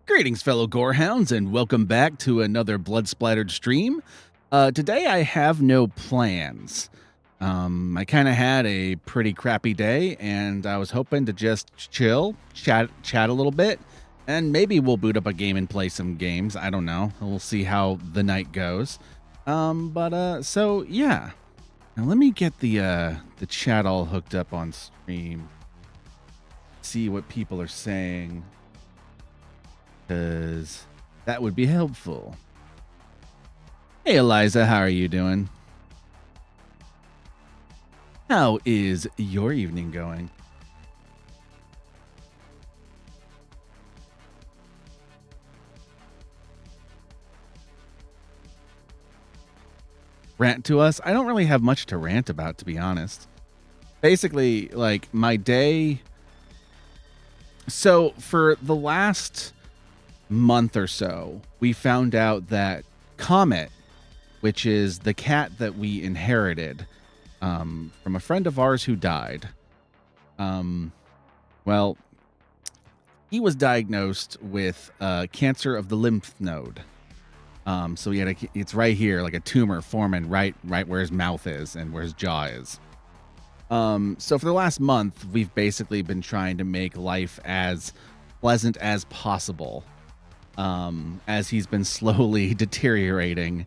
Greetings, fellow gorehounds, and welcome back to another blood-splattered stream. Today I have no plans. I kind of had a pretty crappy day, and I was hoping to just chill, chat a little bit, and maybe we'll boot up a game and play some games. I don't know. We'll see how the night goes. So yeah. Now let me get the chat all hooked up on stream. See what people are saying, because that would be helpful. Hey, Eliza, how are you doing? How is your evening going? Rant to us? I don't really have much to rant about, to be honest. Basically, like, my day... So, for the last month or so, we found out that Comet, which is the cat that we inherited from a friend of ours who died, well, he was diagnosed with cancer of the lymph node. So he had it's right here, like a tumor forming right where his mouth is and where his jaw is. So for the last month, we've basically been trying to make life as pleasant as possible, as he's been slowly deteriorating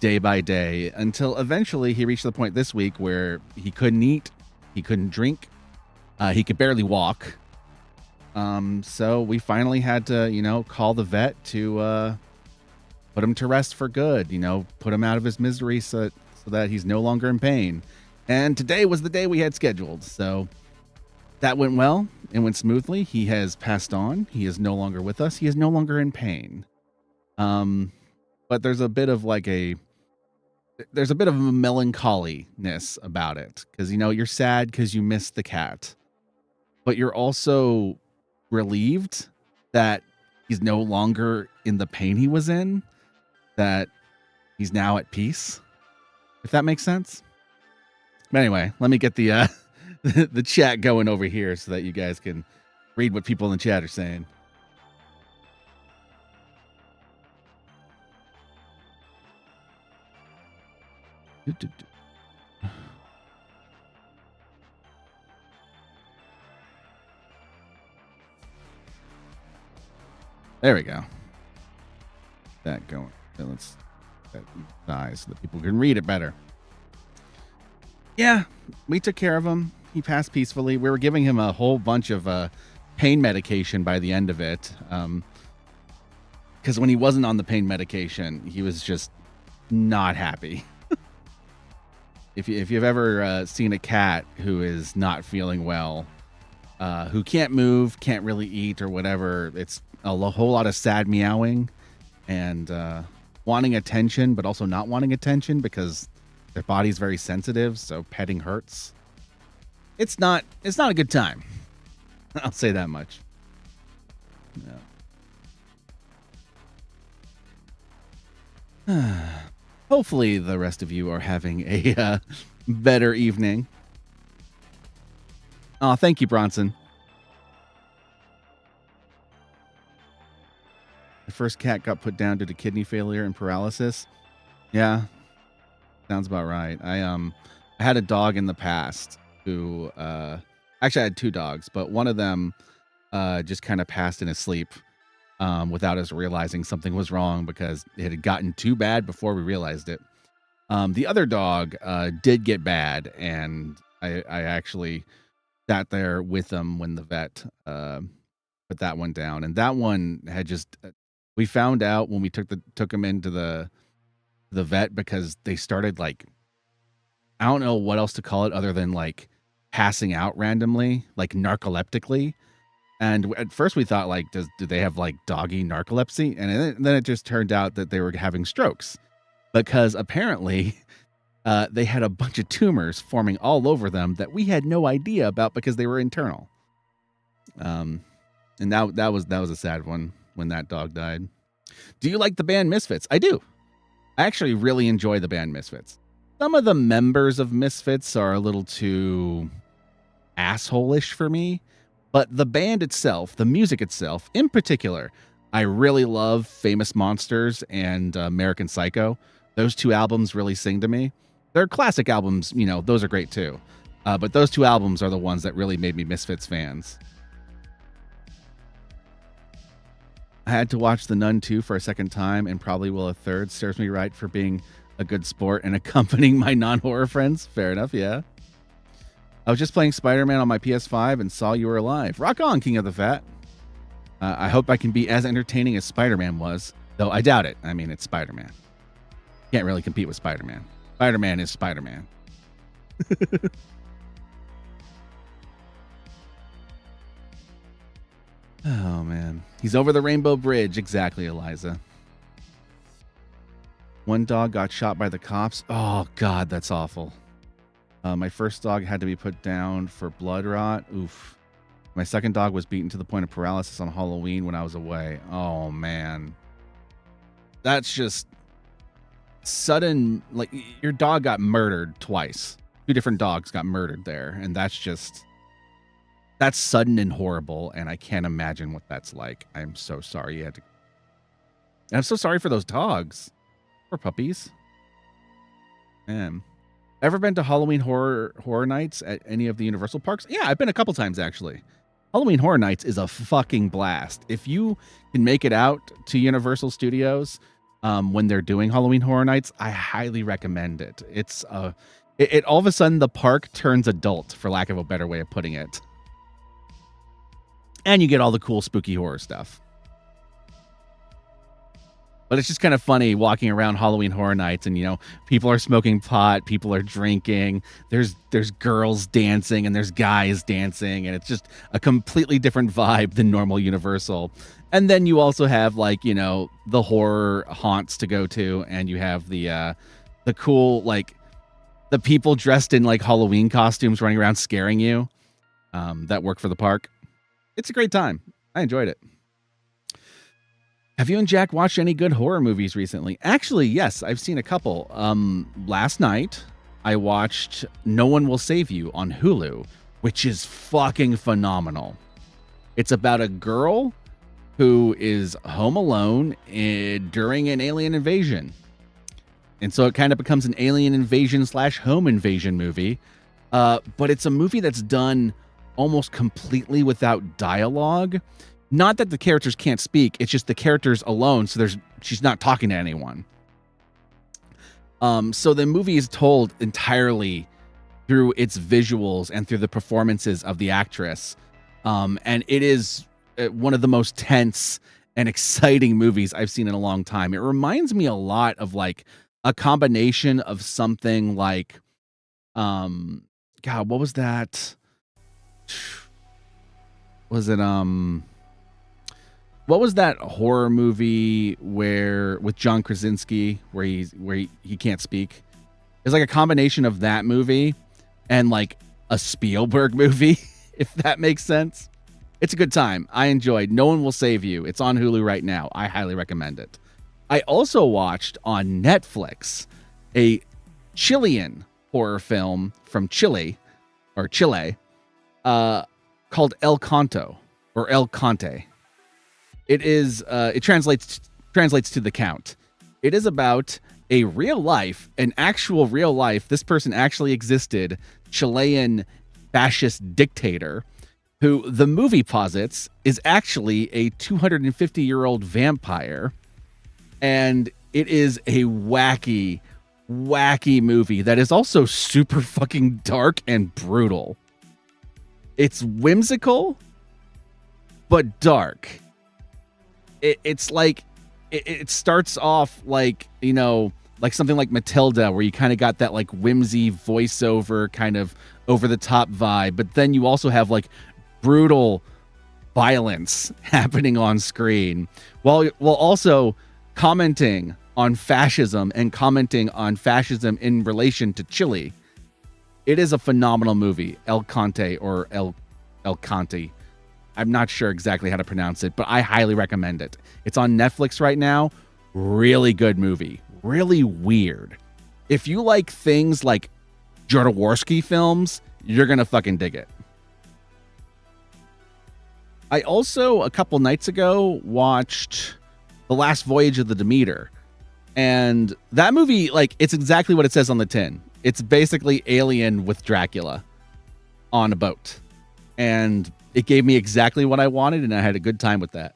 day by day until eventually he reached the point this week where he couldn't eat, he couldn't drink, he could barely walk. So we finally had to, call the vet to put him to rest for good, put him out of his misery so that he's no longer in pain. And today was the day we had scheduled. So that went well. It went smoothly. He has passed on. He is no longer with us. He is no longer in pain. But there's a bit of a melancholiness about it. Because, you're sad because you miss the cat. But you're also relieved that he's no longer in the pain he was in. That he's now at peace. If that makes sense. But anyway, let me get the the chat going over here so that you guys can read what people in the chat are saying. There we go. That going. Let's that size so that people can read it better. Yeah, we took care of him. He passed peacefully. We were giving him a whole bunch of pain medication by the end of it. Because when he wasn't on the pain medication, he was just not happy. If you've ever seen a cat who is not feeling well, who can't move, can't really eat or whatever, it's a whole lot of sad meowing and wanting attention, but also not wanting attention because their body's very sensitive, so petting hurts. It's not a good time. I'll say that much. Yeah. Hopefully the rest of you are having a better evening. Oh, thank you, Bronson. The first cat got put down due to kidney failure and paralysis. Yeah. Sounds about right. I had a dog in the past who actually I had two dogs, but one of them just kind of passed in his sleep without us realizing something was wrong because it had gotten too bad before we realized it. The other dog did get bad, and I actually sat there with him when the vet put that one down, and that one had just we found out when we took him into the vet because they started I don't know what else to call it other than passing out randomly, narcoleptically. And at first we thought do they have doggy narcolepsy? And then it just turned out that they were having strokes because apparently they had a bunch of tumors forming all over them that we had no idea about because they were internal. And that was a sad one when that dog died. Do you like the band Misfits? I do. I actually really enjoy the band Misfits. Some of the members of Misfits are a little too asshole-ish for me, but the band itself, the music itself in particular, I really love Famous Monsters and American Psycho. Those two albums really sing to me. They're classic albums, you know, those are great too. But those two albums are the ones that really made me Misfits fans. I had to watch The Nun 2 for a second time and probably will a third. Serves me right for being a good sport and accompanying my non-horror friends. Fair enough, yeah. I was just playing Spider-Man on my PS5 and saw you were alive. Rock on, King of the Fat. I hope I can be as entertaining as Spider-Man was, though I doubt it. I mean, it's Spider-Man. Can't really compete with Spider-Man. Spider-Man is Spider-Man. Oh, man. He's over the Rainbow Bridge. Exactly, Eliza. One dog got shot by the cops. Oh, God, that's awful. My first dog had to be put down for blood rot. Oof. My second dog was beaten to the point of paralysis on Halloween when I was away. Oh, man. That's just sudden. Like, your dog got murdered twice. 2 different dogs got murdered there. And that's sudden and horrible. And I can't imagine what that's like. I'm so sorry you had to. And I'm so sorry for those dogs. Poor puppies. Man. Ever been to Halloween horror nights at any of the Universal parks? Yeah, I've been a couple times, actually. Halloween Horror Nights is a fucking blast. If you can make it out to Universal Studios when they're doing Halloween Horror Nights, I highly recommend it. It's it all of a sudden the park turns adult, for lack of a better way of putting it. And you get all the cool spooky horror stuff. But it's just kind of funny walking around Halloween Horror Nights and, you know, people are smoking pot, people are drinking, there's girls dancing and there's guys dancing, and it's just a completely different vibe than normal Universal. And then you also have, like, you know, the horror haunts to go to, and you have the cool, like, the people dressed in, like, Halloween costumes running around scaring you that work for the park. It's a great time. I enjoyed it. Have you and Jack watched any good horror movies recently? Actually, yes, I've seen a couple. Last night, I watched No One Will Save You on Hulu, which is fucking phenomenal. It's about a girl who is home alone during an alien invasion. And so it kind of becomes an alien invasion / home invasion movie. But it's a movie that's done almost completely without dialogue. Not that the characters can't speak, it's just the characters alone, so she's not talking to anyone. So the movie is told entirely through its visuals and through the performances of the actress. And it is one of the most tense and exciting movies I've seen in a long time. It reminds me a lot of, like, a combination of something like, God, what was that? Was it, what was that horror movie with John Krasinski where he can't speak? It's like a combination of that movie and, like, a Spielberg movie, if that makes sense. It's a good time. I enjoyed No One Will Save You. It's on Hulu right now. I highly recommend it. I also watched on Netflix a Chilean horror film from Chile, called El Canto, or El Conte. It is it translates to The Count. It is about an actual real life, this person actually existed, Chilean fascist dictator who the movie posits is actually a 250-year-old vampire. And it is a wacky movie that is also super fucking dark and brutal. It's whimsical, but dark. It's like, it starts off like, you know, like something like Matilda, where you kind of got that, like, whimsy voiceover kind of over the top vibe, but then you also have, like, brutal violence happening on screen while also commenting on fascism and commenting on fascism in relation to Chile. It is a phenomenal movie, El Conte or El Conte. I'm not sure exactly how to pronounce it, but I highly recommend it. It's on Netflix right now. Really good movie. Really weird. If you like things like Jodorowsky films, you're going to fucking dig it. I also, a couple nights ago, watched The Last Voyage of the Demeter. And that movie, like, it's exactly what it says on the tin. It's basically Alien with Dracula on a boat. And it gave me exactly what I wanted, and I had a good time with that.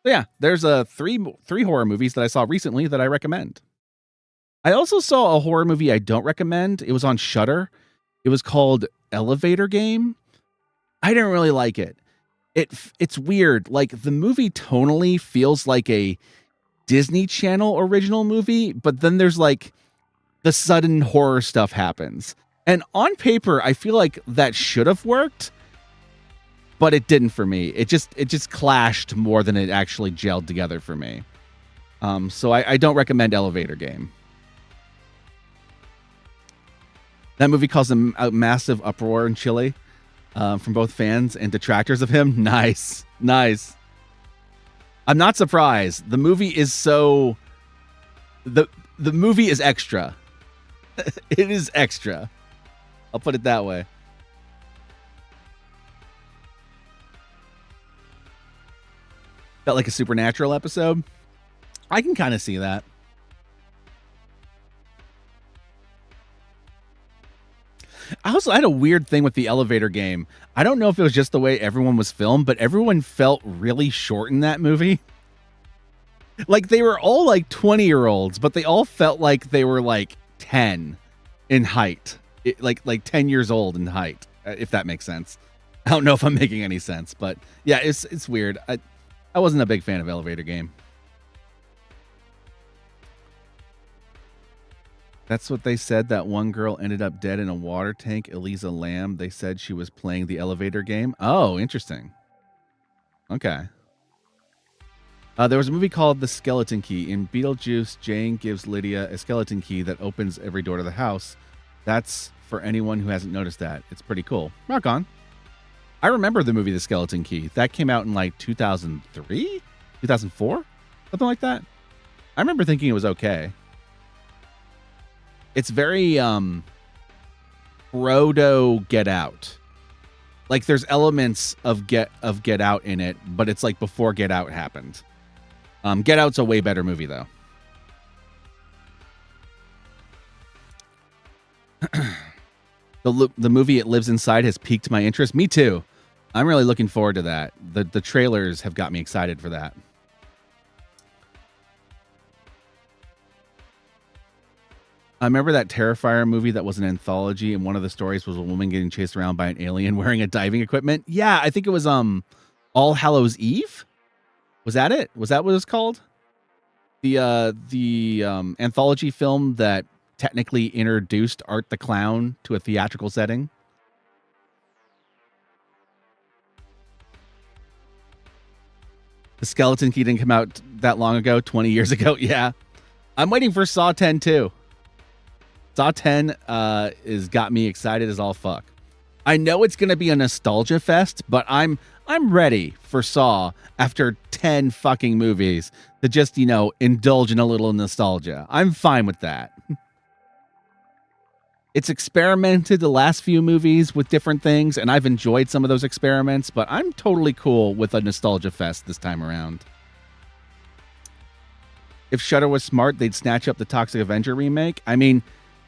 So yeah, there's three horror movies that I saw recently that I recommend. I also saw a horror movie I don't recommend. It was on Shudder. It was called Elevator Game. I didn't really like it. It's weird. Like, the movie tonally feels like a Disney Channel original movie, but then there's like the sudden horror stuff happens. And on paper, I feel like that should have worked, but it didn't for me. It just clashed more than it actually gelled together for me. So I don't recommend Elevator Game. That movie caused a massive uproar in Chile from both fans and detractors of him. Nice. I'm not surprised. The movie is so... The movie is extra. It is extra. I'll put it that way. Felt like a Supernatural episode. I can kind of see that. I also had a weird thing with the Elevator Game. I don't know if it was just the way everyone was filmed, but everyone felt really short in that movie. Like, they were all like 20-year-olds, but they all felt like they were like 10 in height. Like 10 years old in height, if that makes sense. I don't know if I'm making any sense, but yeah, it's weird. I wasn't a big fan of Elevator Game. That's what they said. That one girl ended up dead in a water tank. Elisa Lamb. They said she was playing the Elevator Game. Oh, interesting. Okay. There was a movie called The Skeleton Key. In Beetlejuice, Jane gives Lydia a skeleton key that opens every door to the house. That's for anyone who hasn't noticed that. It's pretty cool. Rock on. I remember the movie The Skeleton Key. That came out in like 2003? 2004? Something like that. I remember thinking it was okay. It's very proto Get Out. Like, there's elements of Get Out in it, but it's like before Get Out happened. Get Out's a way better movie, though. The movie It Lives Inside has piqued my interest. Me too. I'm really looking forward to that. The trailers have got me excited for that. I remember that Terrifier movie that was an anthology, and one of the stories was a woman getting chased around by an alien wearing a diving equipment. Yeah, I think it was All Hallows Eve. Was that it? Was that what it was called? The anthology film that technically introduced Art the Clown to a theatrical setting. The Skeleton Key didn't come out that long ago, 20 years ago. Yeah. I'm waiting for Saw 10 too. Saw 10 is got me excited as all fuck. I know it's going to be a nostalgia fest, but I'm ready for Saw after 10 fucking movies to just, indulge in a little nostalgia. I'm fine with that. It's experimented the last few movies with different things, and I've enjoyed some of those experiments, but I'm totally cool with a nostalgia fest this time around. If Shudder was smart, they'd snatch up the Toxic Avenger remake. I mean,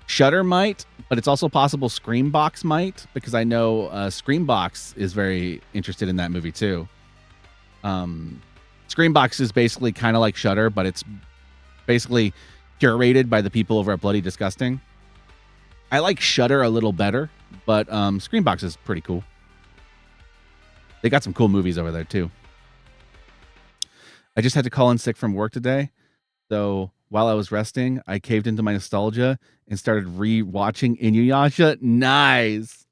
Shudder might, but it's also possible Screambox might, because I know Screambox is very interested in that movie too. Screambox is basically kind of like Shudder, but it's basically curated by the people over at Bloody Disgusting. I like Shudder a little better, but Screambox is pretty cool. They got some cool movies over there too. I just had to call in sick from work today, so while I was resting, I caved into my nostalgia and started re-watching Inuyasha. Nice.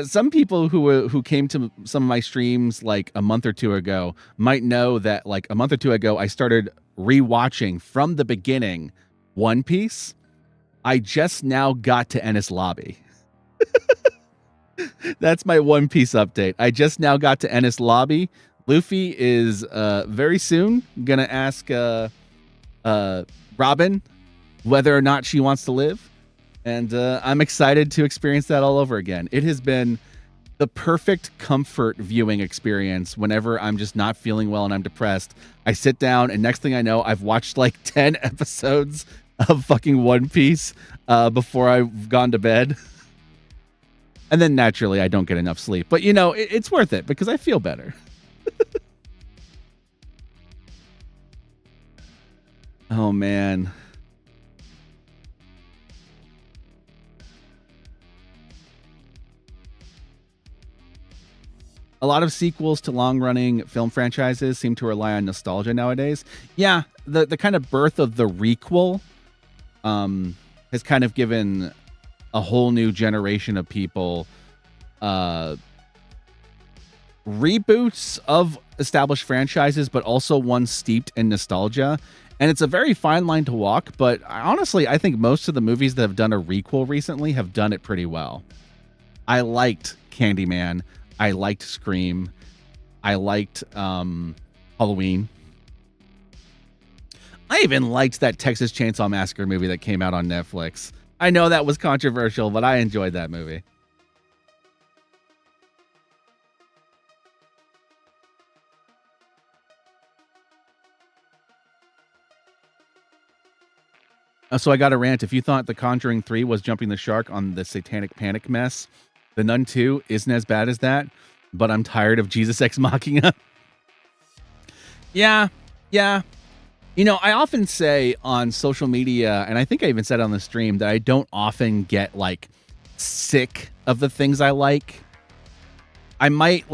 Some people who came to some of my streams like a month or two ago might know that like a month or two ago, I started re-watching from the beginning One Piece. I just now got to Enies Lobby. That's my One Piece update. I just now got to Enies Lobby. Luffy is very soon gonna ask Robin whether or not she wants to live, and I'm excited to experience that all over again. It has been the perfect comfort viewing experience whenever I'm just not feeling well and I'm depressed. I sit down and next thing I know, I've watched like 10 episodes of fucking One Piece before I've gone to bed. And then naturally I don't get enough sleep. But you know, it's worth it because I feel better. Oh man. A lot of sequels to long-running film franchises seem to rely on nostalgia nowadays. Yeah, the kind of birth of the requel has kind of given a whole new generation of people reboots of established franchises, but also ones steeped in nostalgia. And it's a very fine line to walk, but honestly, I think most of the movies that have done a requel recently have done it pretty well. I liked Candyman. I liked Scream. I liked Halloween. I even liked that Texas Chainsaw Massacre movie that came out on Netflix. I know that was controversial, but I enjoyed that movie. So I got a rant. If you thought The Conjuring 3 was jumping the shark on the Satanic Panic mess, The Nun 2 isn't as bad as that, but I'm tired of Jesus Ex Machina. Yeah. You know, I often say on social media, and I think I even said on the stream, that I don't often get, like, sick of the things I like. I might,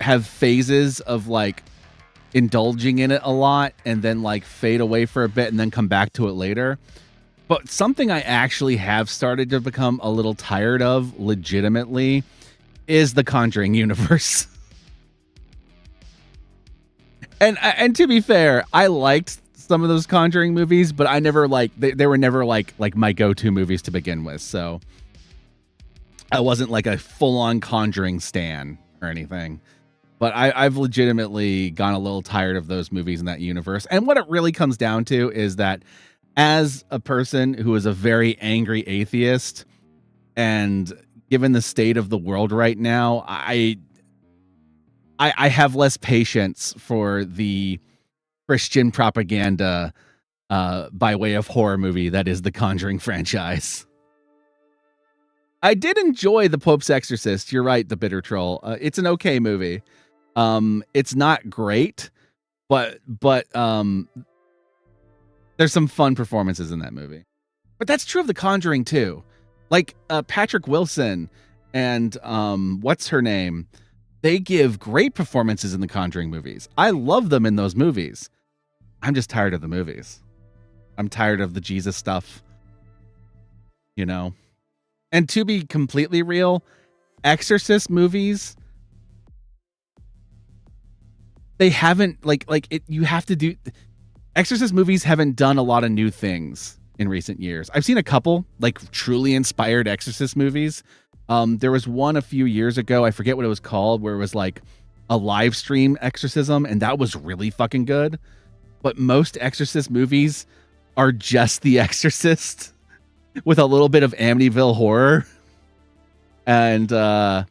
have phases of, like, indulging in it a lot and then like fade away for a bit and then come back to it later. But something I actually have started to become a little tired of legitimately is the Conjuring universe. And to be fair, I liked some of those Conjuring movies, but I never they were never like my go-to movies to begin with. So I wasn't like a full-on Conjuring stan or anything. But I've legitimately gone a little tired of those movies in that universe. And what it really comes down to is that as a person who is a very angry atheist, and given the state of the world right now, I have less patience for the Christian propaganda by way of horror movie that is the Conjuring franchise. I did enjoy The Pope's Exorcist. You're right, The Bitter Troll. It's an okay movie. It's not great, but there's some fun performances in that movie. But that's true of The Conjuring too. Like Patrick Wilson and what's her name? They give great performances in the Conjuring movies. I love them in those movies. I'm just tired of the movies. I'm tired of the Jesus stuff. You know? And to be completely real, Exorcist movies, they haven't you have to do Exorcist movies haven't done a lot of new things in recent years. I've seen a couple like truly inspired Exorcist movies. There was one a few years ago, I forget what it was called, where it was like a live stream exorcism, and that was really fucking good. But most Exorcist movies are just The Exorcist with a little bit of Amityville horror. And I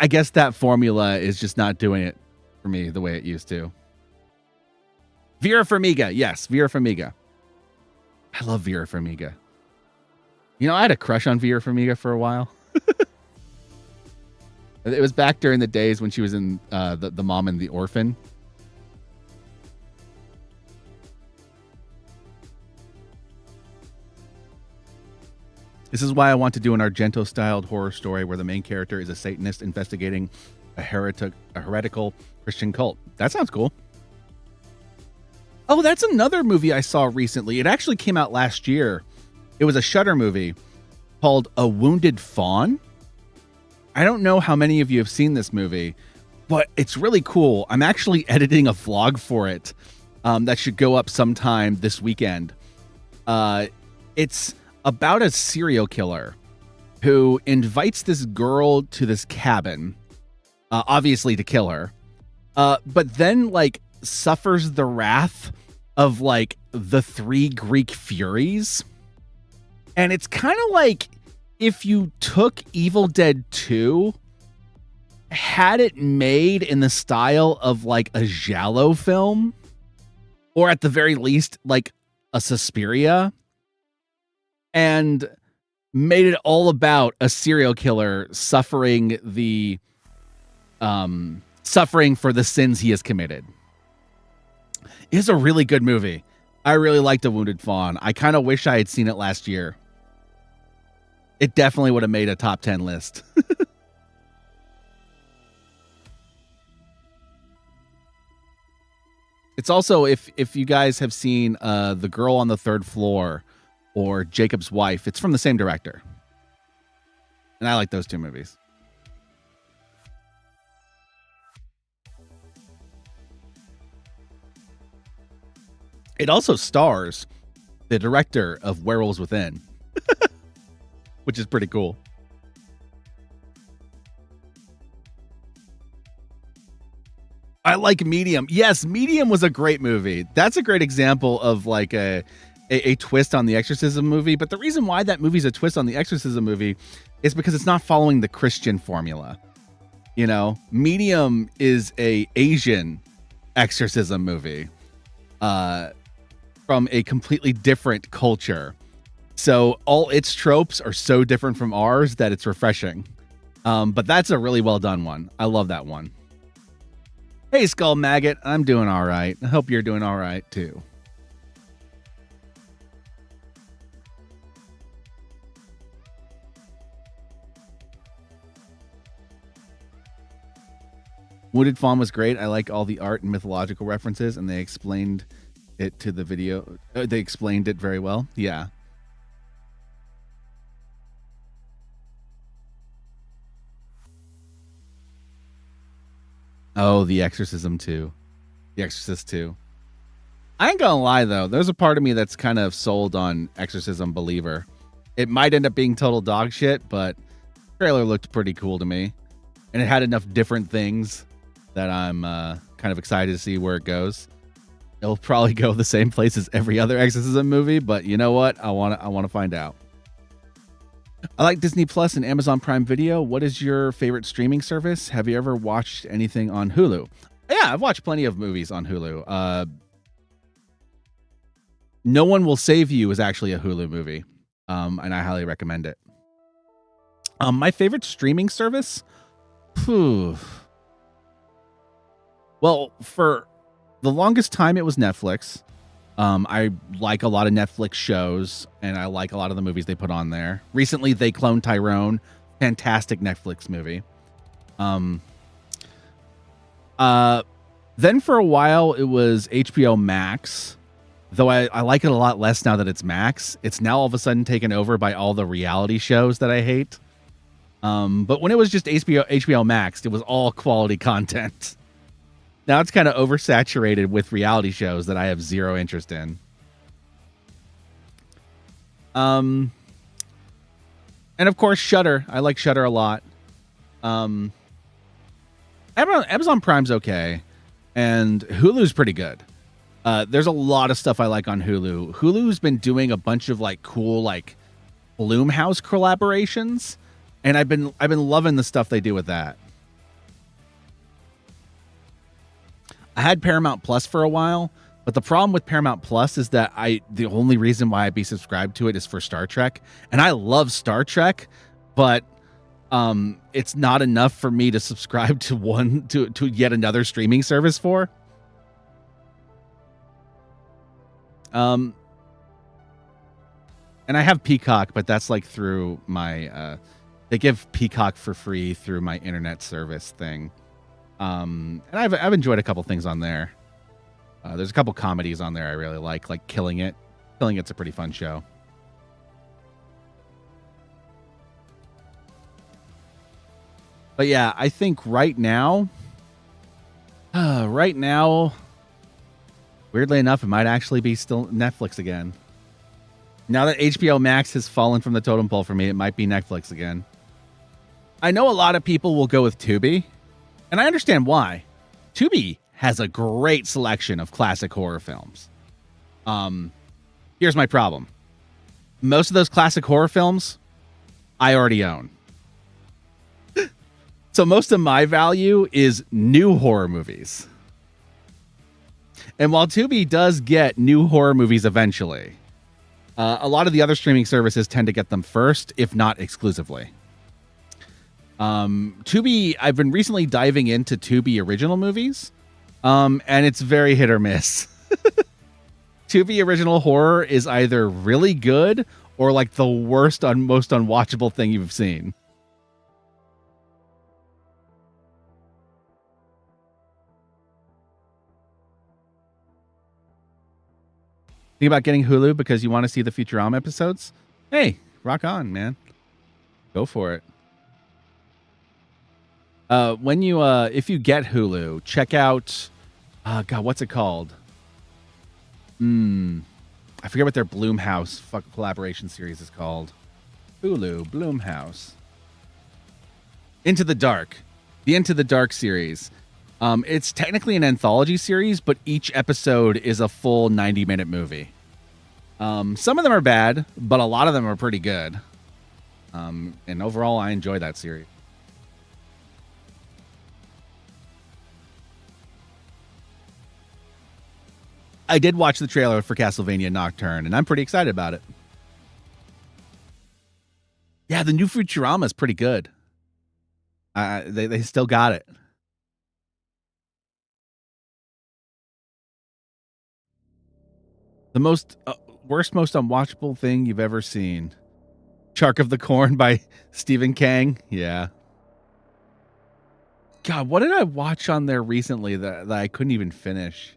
guess that formula is just not doing it for me the way it used to. Vera Farmiga. Yes, Vera Farmiga. I love Vera Farmiga. You know, I had a crush on Vera Farmiga for a while. It was back during the days when she was in the Mom and the Orphan. This is why I want to do an Argento-styled horror story where the main character is a Satanist investigating a heretical Christian cult. That sounds cool. Oh, that's another movie I saw recently. It actually came out last year. It was a Shudder movie called A Wounded Fawn. I don't know how many of you have seen this movie, but it's really cool. I'm actually editing a vlog for it that should go up sometime this weekend. It's about a serial killer who invites this girl to this cabin, obviously to kill her, but then like suffers the wrath of like the 3 Greek furies. And it's kind of like if you took Evil Dead 2, had it made in the style of like a giallo film, or at the very least like a Suspiria, and made it all about a serial killer suffering for the sins he has committed. It's a really good movie. I really liked A Wounded Fawn. I kind of wish I had seen it last year. It definitely would have made a top 10 list. It's also, if you guys have seen The Girl on the Third Floor or Jacob's Wife, it's from the same director. And I like those two movies. It also stars the director of Werewolves Within, which is pretty cool. I like Medium. Yes, Medium was a great movie. That's a great example of like a twist on the Exorcism movie. But the reason why that movie's a twist on the Exorcism movie is because it's not following the Christian formula. You know, Medium is a Asian exorcism movie from a completely different culture. So all its tropes are so different from ours that it's refreshing. But that's a really well done one. I love that one. Hey, Skull Maggot. I'm doing all right. I hope you're doing all right, too. Wounded Fawn was great. I like all the art and mythological references, and they explained it to the video. They explained it very well. Yeah. Oh, The Exorcism 2. The Exorcist 2. I ain't gonna lie, though. There's a part of me that's kind of sold on Exorcism Believer. It might end up being total dog shit, but the trailer looked pretty cool to me. And it had enough different things that I'm kind of excited to see where it goes. It'll probably go the same place as every other Exorcism movie, but you know what? I want to find out. I like Disney Plus and Amazon Prime Video. What is your favorite streaming service? Have you ever watched anything on Hulu? Yeah, I've watched plenty of movies on Hulu. No One Will Save You is actually a Hulu movie, and I highly recommend it. My favorite streaming service? Well, for the longest time, it was Netflix. I like a lot of Netflix shows, and I like a lot of the movies they put on there. Recently, they cloned Tyrone. Fantastic Netflix movie. Then for a while, it was HBO Max, though I like it a lot less now that it's Max. It's now all of a sudden taken over by all the reality shows that I hate. But when it was just HBO Max, it was all quality content. Now it's kind of oversaturated with reality shows that I have zero interest in. And of course, Shudder. I like Shudder a lot. Amazon Prime's okay, and Hulu's pretty good. There's a lot of stuff I like on Hulu. Hulu's been doing a bunch of like cool like Bloomhouse collaborations, and I've been loving the stuff they do with that. I had Paramount Plus for a while, but the problem with Paramount Plus is that the only reason why I'd be subscribed to it is for Star Trek, and I love Star Trek, but it's not enough for me to subscribe to yet another streaming service for. And I have Peacock, but that's like through my they give Peacock for free through my internet service thing. And I've enjoyed a couple things on there. There's a couple comedies on there I really like Killing It. Killing It's a pretty fun show. But yeah, I think right now, weirdly enough, it might actually be still Netflix again. Now that HBO Max has fallen from the totem pole for me, it might be Netflix again. I know a lot of people will go with Tubi, and I understand why. Tubi has a great selection of classic horror films. Here's my problem. Most of those classic horror films, I already own. So most of my value is new horror movies. And while Tubi does get new horror movies eventually, a lot of the other streaming services tend to get them first, if not exclusively. Tubi, I've been recently diving into Tubi original movies, and it's very hit or miss. Tubi original horror is either really good or like the worst, most unwatchable thing you've seen. Think about getting Hulu because you want to see the Futurama episodes? Hey, rock on, man. Go for it. If you get Hulu, check out, God, what's it called? I forget what their Bloomhouse collaboration series is called. Hulu, Bloomhouse. Into the Dark. The Into the Dark series. It's technically an anthology series, but each episode is a full 90-minute movie. Some of them are bad, but a lot of them are pretty good. And overall, I enjoy that series. I did watch the trailer for Castlevania Nocturne, and I'm pretty excited about it. Yeah, the new Futurama is pretty good. They still got it. The most worst, most unwatchable thing you've ever seen. Shark of the Corn by Stephen Kang. Yeah. God, what did I watch on there recently that I couldn't even finish?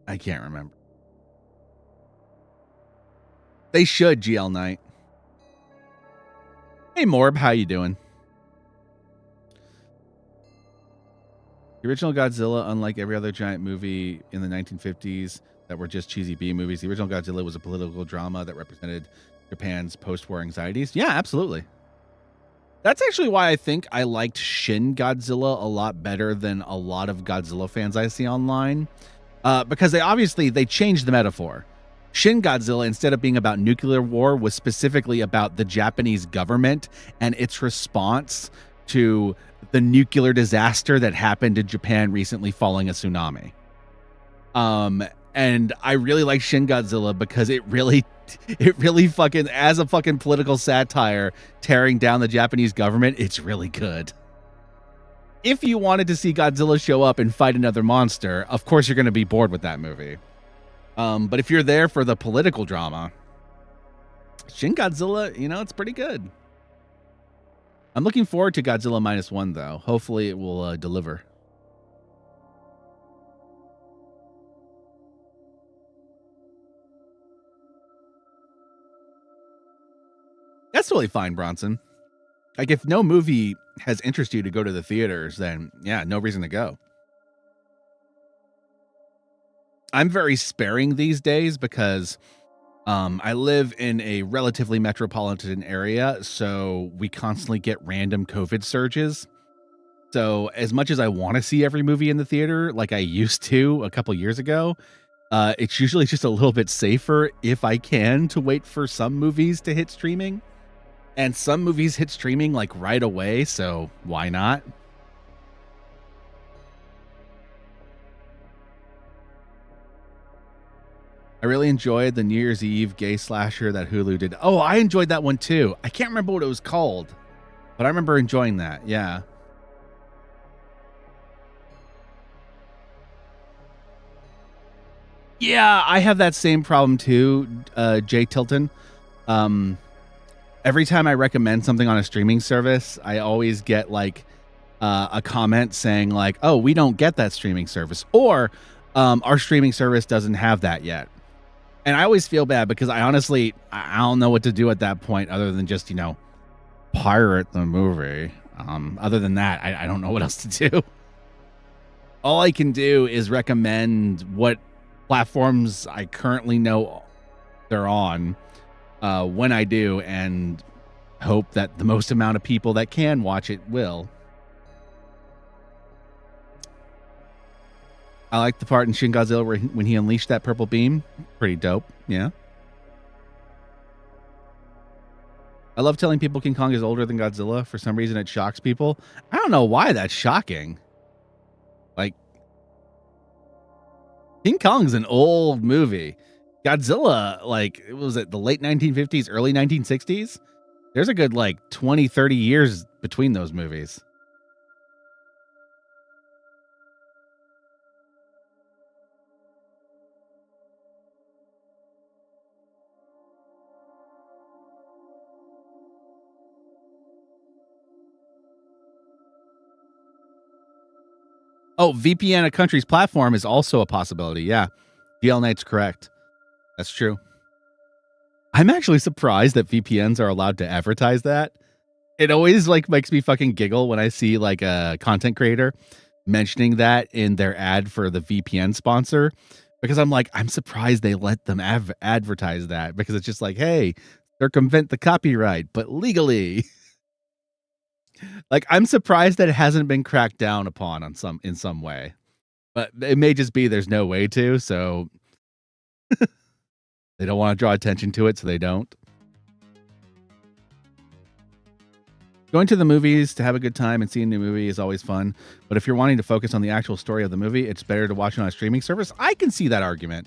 I can't remember. They should, GL Knight. Hey, Morb, how you doing? The original Godzilla, unlike every other giant movie in the 1950s that were just cheesy B movies, the original Godzilla was a political drama that represented Japan's post-war anxieties. Yeah, absolutely. That's actually why I think I liked Shin Godzilla a lot better than a lot of Godzilla fans I see online. Because they changed the metaphor. Shin Godzilla, instead of being about nuclear war, was specifically about the Japanese government and its response to the nuclear disaster that happened in Japan recently following a tsunami. And I really like Shin Godzilla because it really fucking, as a fucking political satire tearing down the Japanese government, it's really good. If you wanted to see Godzilla show up and fight another monster, of course you're going to be bored with that movie. But if you're there for the political drama, Shin Godzilla, it's pretty good. I'm looking forward to Godzilla -1, though. Hopefully it will deliver. That's totally fine, Bronson. Like, if no movie has interest you to go to the theaters, then yeah, no reason to go. I'm very sparing these days because I live in a relatively metropolitan area, so we constantly get random COVID surges. So as much as I want to see every movie in the theater, like I used to a couple years ago, it's usually just a little bit safer if I can to wait for some movies to hit streaming. And some movies hit streaming like right away, so why not? I really enjoyed the New Year's Eve gay slasher that Hulu did. Oh, I enjoyed that one too. I can't remember what it was called, but I remember enjoying that. Yeah. Yeah, I have that same problem too, Jay Tilton. Every time I recommend something on a streaming service, I always get like a comment saying like, "Oh, we don't get that streaming service," or "Our streaming service doesn't have that yet." And I always feel bad because I honestly I don't know what to do at that point other than just pirate the movie. Other than that, I don't know what else to do. All I can do is recommend what platforms I currently know they're on. When I do, and hope that the most amount of people that can watch it will. I like the part in Shin Godzilla when he unleashed that purple beam. Pretty dope, yeah. I love telling people King Kong is older than Godzilla. For some reason, it shocks people. I don't know why that's shocking. Like, King Kong's an old movie. Godzilla, like, was it the late 1950s, early 1960s? There's a good, like, 20, 30 years between those movies. Oh, VPN a country's platform is also a possibility. Yeah. DL Knight's correct. That's true. I'm actually surprised that VPNs are allowed to advertise that. It always like makes me fucking giggle when I see like a content creator mentioning that in their ad for the VPN sponsor, because I'm like, I'm surprised they let them advertise that, because it's just like, hey, circumvent the copyright, but legally. Like, I'm surprised that it hasn't been cracked down upon in some way, but it may just be there's no way to, so they don't want to draw attention to it, so they don't. Going to the movies to have a good time and see a new movie is always fun, but if you're wanting to focus on the actual story of the movie, it's better to watch it on a streaming service. I can see that argument.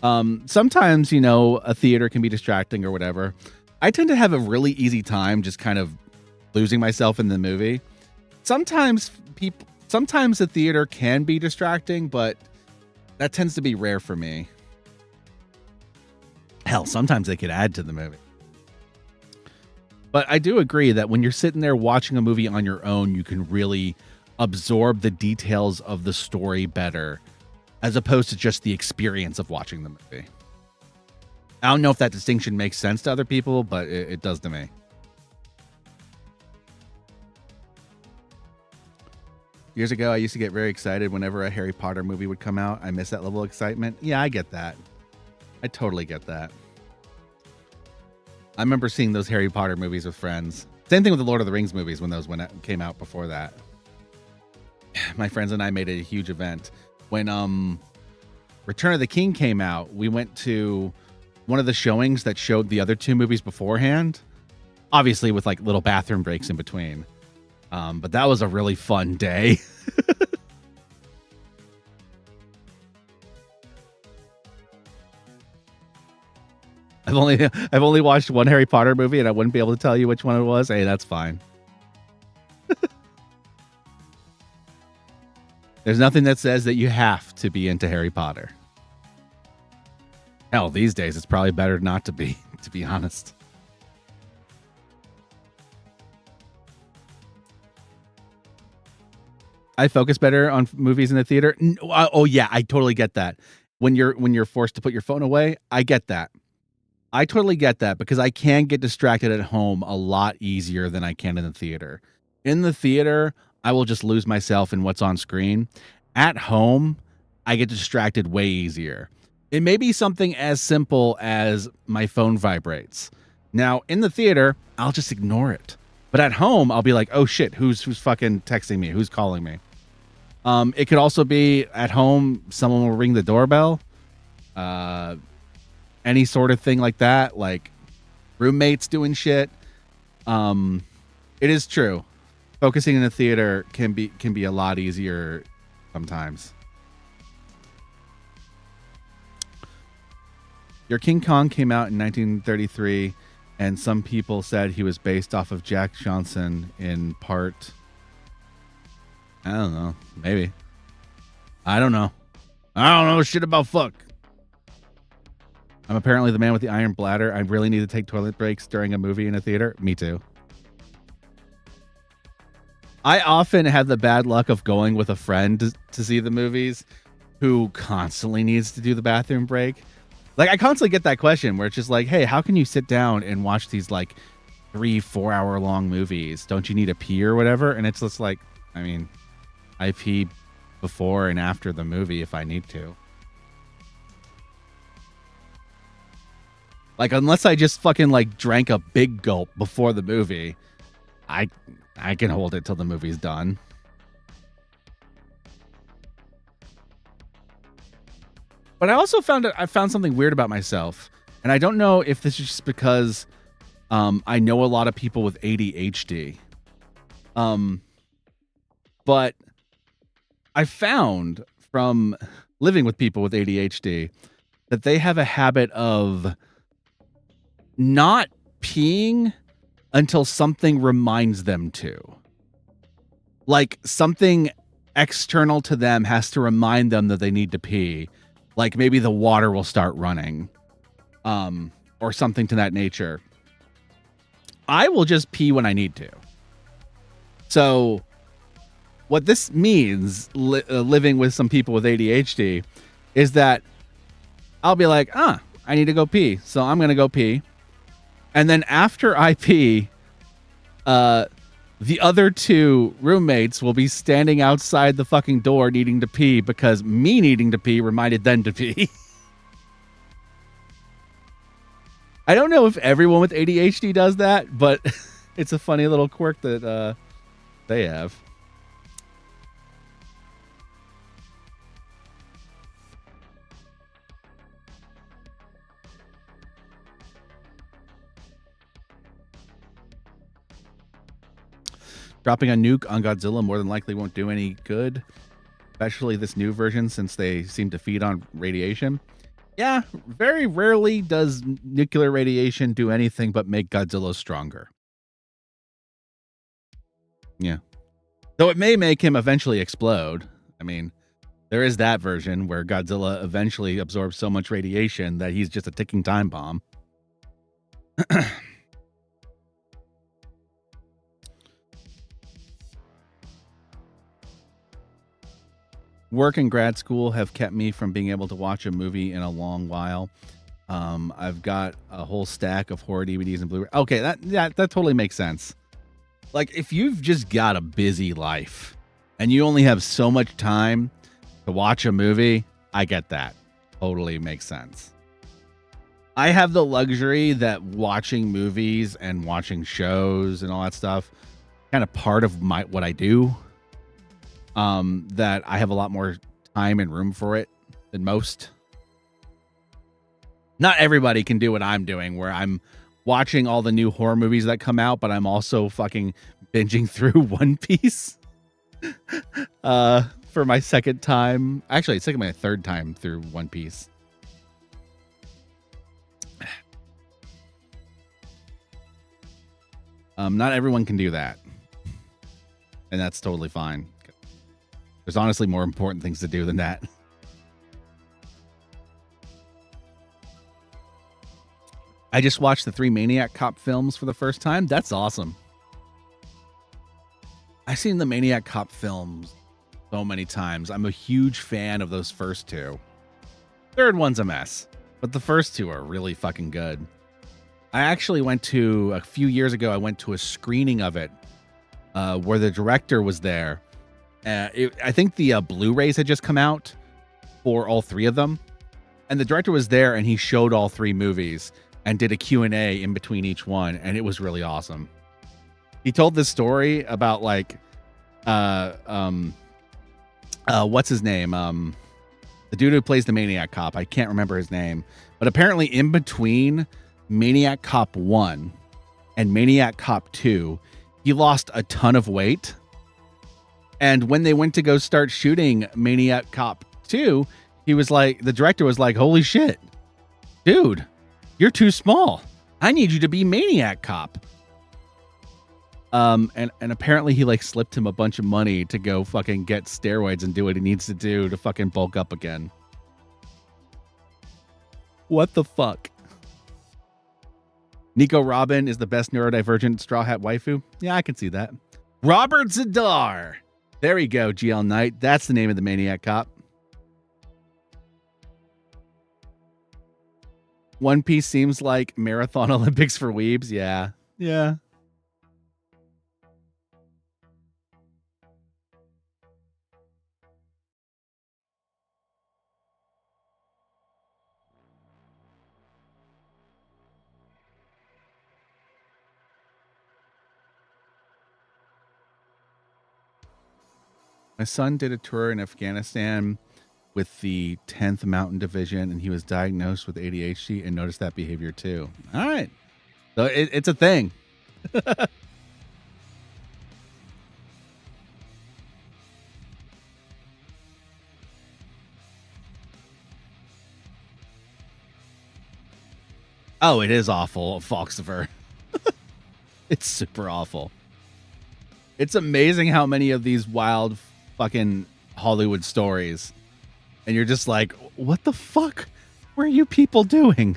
Sometimes, you know, a theater can be distracting or whatever. I tend to have a really easy time just kind of losing myself in the movie. Sometimes the theater can be distracting, but that tends to be rare for me. Hell, sometimes they could add to the movie. But I do agree that when you're sitting there watching a movie on your own, you can really absorb the details of the story better, as opposed to just the experience of watching the movie. I don't know if that distinction makes sense to other people, but it does to me. Years ago, I used to get very excited whenever a Harry Potter movie would come out. I miss that level of excitement. Yeah, I get that. I totally get that. I remember seeing those Harry Potter movies with friends. Same thing with the Lord of the Rings movies when those came out before that. My friends and I made it a huge event. When Return of the King came out, we went to one of the showings that showed the other two movies beforehand, obviously with like little bathroom breaks in between. But that was a really fun day. I've only watched one Harry Potter movie, and I wouldn't be able to tell you which one it was. Hey, that's fine. There's nothing that says that you have to be into Harry Potter. Hell, these days it's probably better not to be honest. I focus better on movies in the theater. Oh yeah, I totally get that. When you're forced to put your phone away, I get that. I totally get that, because I can get distracted at home a lot easier than I can in the theater. In the theater, I will just lose myself in what's on screen. At home, I get distracted way easier. It may be something as simple as my phone vibrates. Now, in the theater, I'll just ignore it. But at home, I'll be like, oh shit, who's fucking texting me? Who's calling me? It could also be at home, someone will ring the doorbell. Any sort of thing like that, like roommates doing shit. It is true. Focusing in a theater can be a lot easier sometimes. Your King Kong came out in 1933, and some people said he was based off of Jack Johnson in part. I don't know. Maybe. I don't know. I don't know shit about fuck. I'm apparently the man with the iron bladder. I really need to take toilet breaks during a movie in a theater. Me too. I often have the bad luck of going with a friend to see the movies who constantly needs to do the bathroom break. Like, I constantly get that question where it's just like, hey, how can you sit down and watch these like 3-4 hour long movies? Don't you need a pee or whatever? And it's just like, I mean, I pee before and after the movie if I need to. Like, unless I just fucking like drank a big gulp before the movie, I can hold it till the movie's done. But I also found something weird about myself, and I don't know if this is just because I know a lot of people with ADHD. But I found from living with people with ADHD that they have a habit of not peeing until something reminds them to. Like something external to them has to remind them that they need to pee. Like maybe the water will start running, or something to that nature. I will just pee when I need to. So what this means, living with some people with ADHD, is that I'll be like, I need to go pee. So I'm going to go pee. And then after I pee, the other two roommates will be standing outside the fucking door needing to pee because me needing to pee reminded them to pee. I don't know if everyone with ADHD does that, but it's a funny little quirk that they have. Dropping a nuke on Godzilla more than likely won't do any good, especially this new version since they seem to feed on radiation. Yeah, very rarely does nuclear radiation do anything but make Godzilla stronger. Yeah. Though it may make him eventually explode. I mean, there is that version where Godzilla eventually absorbs so much radiation that he's just a ticking time bomb. Work and grad school have kept me from being able to watch a movie in a long while. I've got a whole stack of horror DVDs and Blu-ray. Okay, that totally makes sense. Like if you've just got a busy life and you only have so much time to watch a movie, I get that. Totally makes sense. I have the luxury that watching movies and watching shows and all that stuff kind of part of what I do. That I have a lot more time and room for it than most. Not everybody can do what I'm doing, where I'm watching all the new horror movies that come out, but I'm also fucking binging through One Piece for my second time. Actually, it's like my third time through One Piece. Not everyone can do that. And that's totally fine. There's honestly more important things to do than that. I just watched the 3 Maniac Cop films for the first time. That's awesome. I've seen the Maniac Cop films so many times. I'm a huge fan of those first 2. Third one's a mess, but the first 2 are really fucking good. I actually a few years ago, I went to a screening of it where the director was there. I think the Blu-rays had just come out for all 3 of them. And the director was there and he showed all 3 movies and did a Q&A in between each one. And it was really awesome. He told this story about like, what's his name? The dude who plays the Maniac Cop. I can't remember his name. But apparently in between Maniac Cop 1 and Maniac Cop 2, he lost a ton of weight. And when they went to go start shooting Maniac Cop 2, the director was like, holy shit, dude, you're too small. I need you to be Maniac Cop. And apparently he like slipped him a bunch of money to go fucking get steroids and do what he needs to do to fucking bulk up again. What the fuck? Nico Robin is the best neurodivergent Straw Hat waifu. Yeah, I can see that. Robert Zadar. There we go, GL Knight. That's the name of the Maniac Cop. One Piece seems like Marathon Olympics for weebs. Yeah. Yeah. My son did a tour in Afghanistan with the 10th Mountain Division, and he was diagnosed with ADHD and noticed that behavior too. All right. So it's a thing. Oh, it is awful, Foxiver. It's super awful. It's amazing how many of these wild fucking Hollywood stories, and you're just like, what the fuck were you people doing?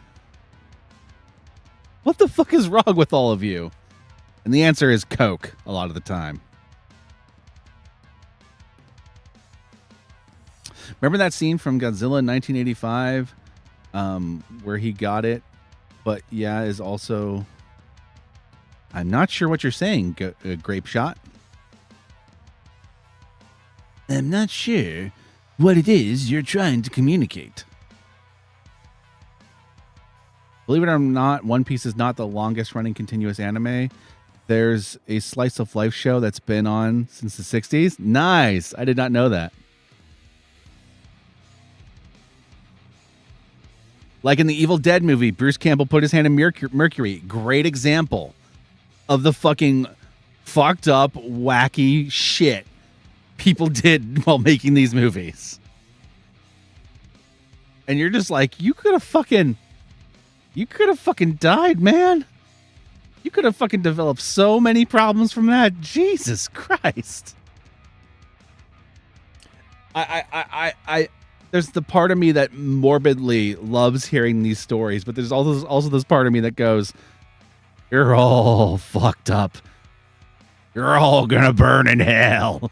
What the fuck is wrong with all of you? And the answer is Coke a lot of the time. Remember that scene from Godzilla in 1985 where he got it? But yeah, is also... I'm not sure what you're saying, Grape Shot. I'm not sure what it is you're trying to communicate. Believe it or not, One Piece is not the longest running continuous anime. There's a slice of life show that's been on since the 60s. Nice. I did not know that. Like in the Evil Dead movie, Bruce Campbell put his hand in Mercury. Great example of the fucking fucked up, wacky shit people did while making these movies. And you're just like, you could have fucking died, man. You could have fucking developed so many problems from that. Jesus Christ. I there's the part of me that morbidly loves hearing these stories, but there's also this part of me that goes, you're all fucked up. You're all gonna burn in hell.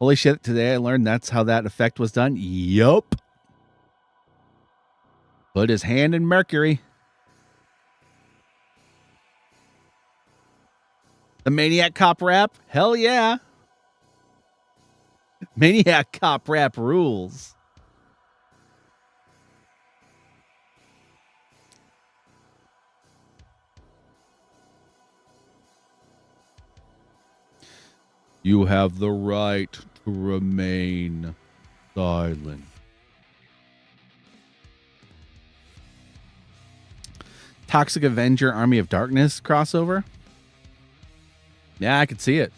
Holy shit, today I learned that's how that effect was done. Yup. Put his hand in Mercury. The Maniac Cop rap? Hell yeah. Maniac Cop rap rules. You have the right to remain silent. Toxic Avenger Army of Darkness crossover? Yeah, I could see it.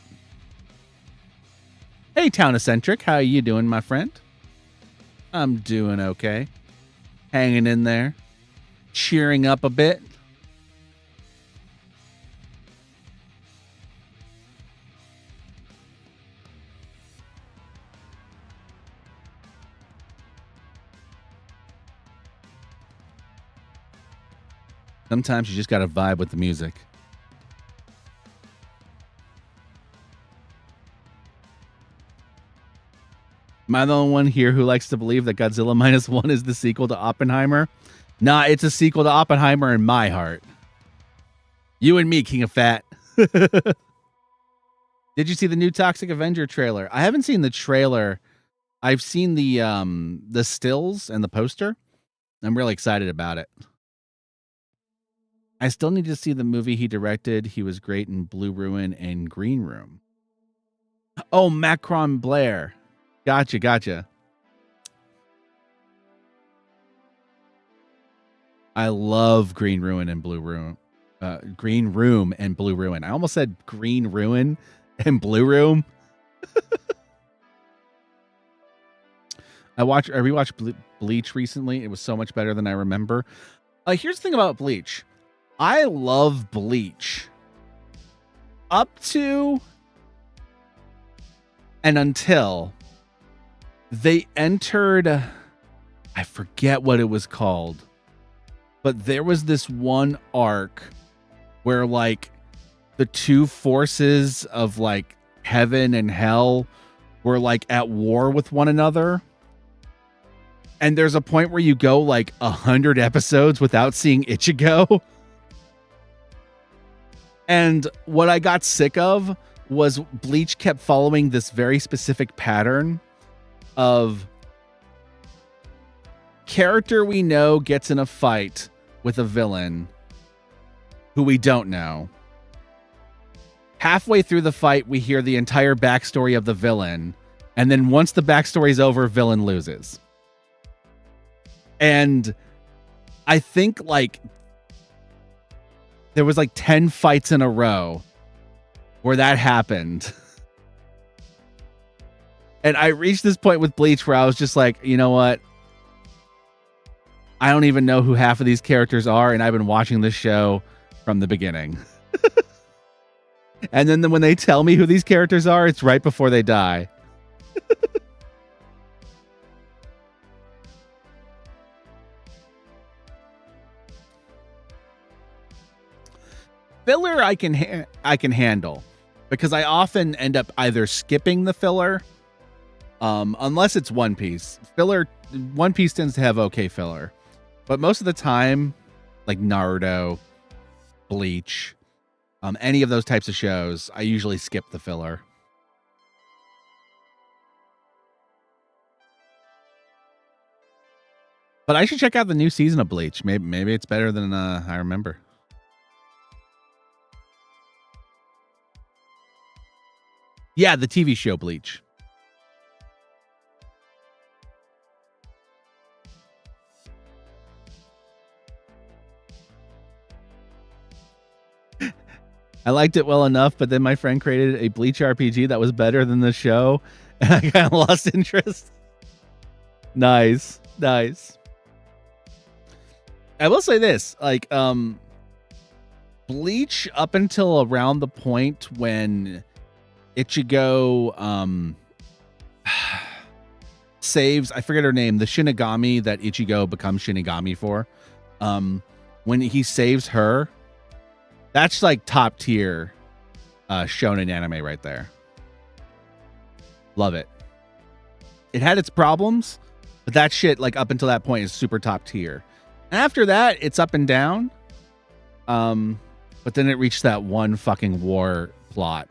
Hey, Town Eccentric, how you doing, my friend? I'm doing okay. Hanging in there. Cheering up a bit. Sometimes you just gotta vibe with the music. Am I the only one here who likes to believe that Godzilla Minus One is the sequel to Oppenheimer? Nah, it's a sequel to Oppenheimer in my heart. You and me, King of Fat. Did you see the new Toxic Avenger trailer? I haven't seen the trailer. I've seen the stills and the poster. I'm really excited about it. I still need to see the movie he directed. He was great in Blue Ruin and Green Room. Oh, Macron Blair. Gotcha. I love Green Ruin and Blue Room. Green Room and Blue Ruin. I almost said Green Ruin and Blue Room. I rewatched Bleach recently. It was so much better than I remember. Here's the thing about Bleach. I love Bleach up to and until they entered, I forget what it was called, but there was this one arc where like the two forces of like heaven and hell were like at war with one another. And there's a point where you go like 100 episodes without seeing Ichigo. And what I got sick of was Bleach kept following this very specific pattern of character we know gets in a fight with a villain who we don't know. Halfway through the fight, we hear the entire backstory of the villain. And then once the backstory's over, villain loses. And I think like there was like 10 fights in a row where that happened. And I reached this point with Bleach where I was just like, you know what? I don't even know who half of these characters are, and I've been watching this show from the beginning. And then when they tell me who these characters are, it's right before they die. Filler I can handle because I often end up either skipping the filler, unless it's One Piece. One Piece tends to have okay filler, but most of the time, like Naruto, Bleach, any of those types of shows, I usually skip the filler. But I should check out the new season of Bleach. Maybe it's better than I remember. Yeah, the TV show Bleach. I liked it well enough, but then my friend created a Bleach RPG that was better than the show, and I kind of lost interest. Nice. I will say this, like, Bleach up until around the point when Ichigo saves, I forget her name, the Shinigami that Ichigo becomes Shinigami for. When he saves her, that's like top tier shonen anime right there. Love it. It had its problems, but that shit, like up until that point, is super top tier. After that, it's up and down. But then it reached that one fucking war plot,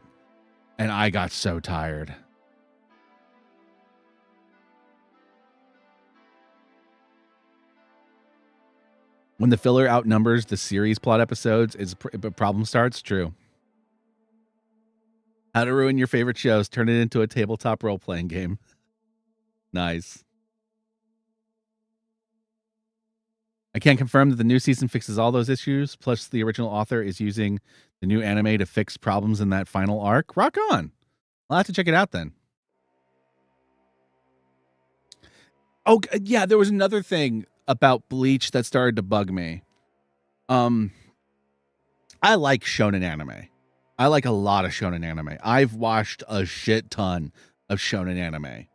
and I got so tired. When the filler outnumbers the series plot episodes, a problem starts. True. How to ruin your favorite shows: turn it into a tabletop role-playing game. Nice. I can confirm that the new season fixes all those issues. Plus, the original author is using the new anime to fix problems in that final arc. Rock on. I'll have to check it out then. Oh, yeah, there was another thing about Bleach that started to bug me. I like shonen anime. I like a lot of shonen anime. I've watched a shit ton of shonen anime.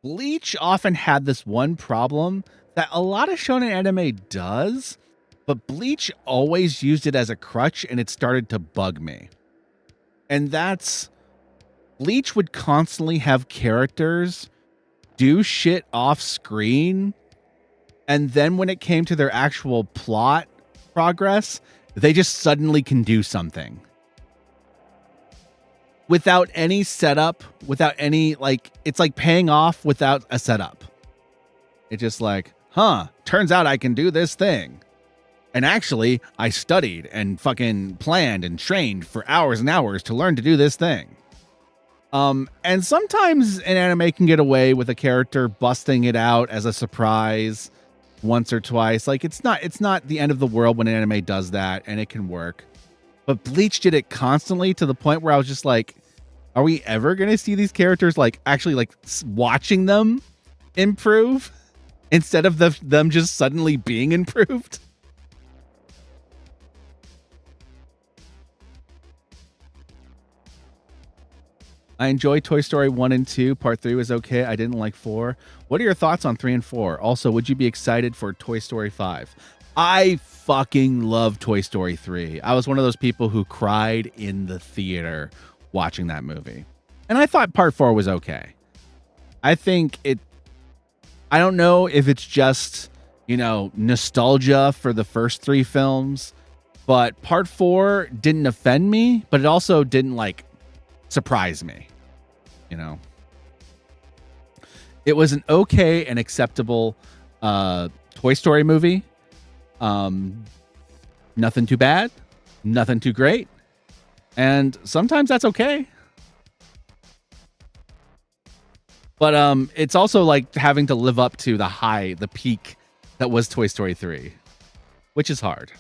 Bleach often had this one problem that a lot of shonen anime does, but Bleach always used it as a crutch, and it started to bug me. And that's, Bleach would constantly have characters do shit off screen, and then when it came to their actual plot progress, they just suddenly can do something. Without any setup, without any, like, it's like paying off without a setup. It's just like, turns out I can do this thing. And actually, I studied and fucking planned and trained for hours and hours to learn to do this thing. And sometimes an anime can get away with a character busting it out as a surprise once or twice. Like, it's not the end of the world when an anime does that, and it can work. But Bleach did it constantly to the point where I was just like, are we ever going to see these characters like actually like watching them improve instead of them just suddenly being improved? I enjoy Toy Story 1 and 2. Part 3 was okay. I didn't like 4. What are your thoughts on 3 and 4? Also, would you be excited for Toy Story 5? I fucking love Toy Story 3. I was one of those people who cried in the theater watching that movie. And I thought Part 4 was okay. I don't know if it's just, nostalgia for the first 3 films, but Part 4 didn't offend me, but it also didn't surprise me. It was an okay and acceptable Toy Story movie. Nothing too bad, nothing too great, and sometimes that's okay. But it's also like having to live up to the peak that was Toy Story 3, which is hard.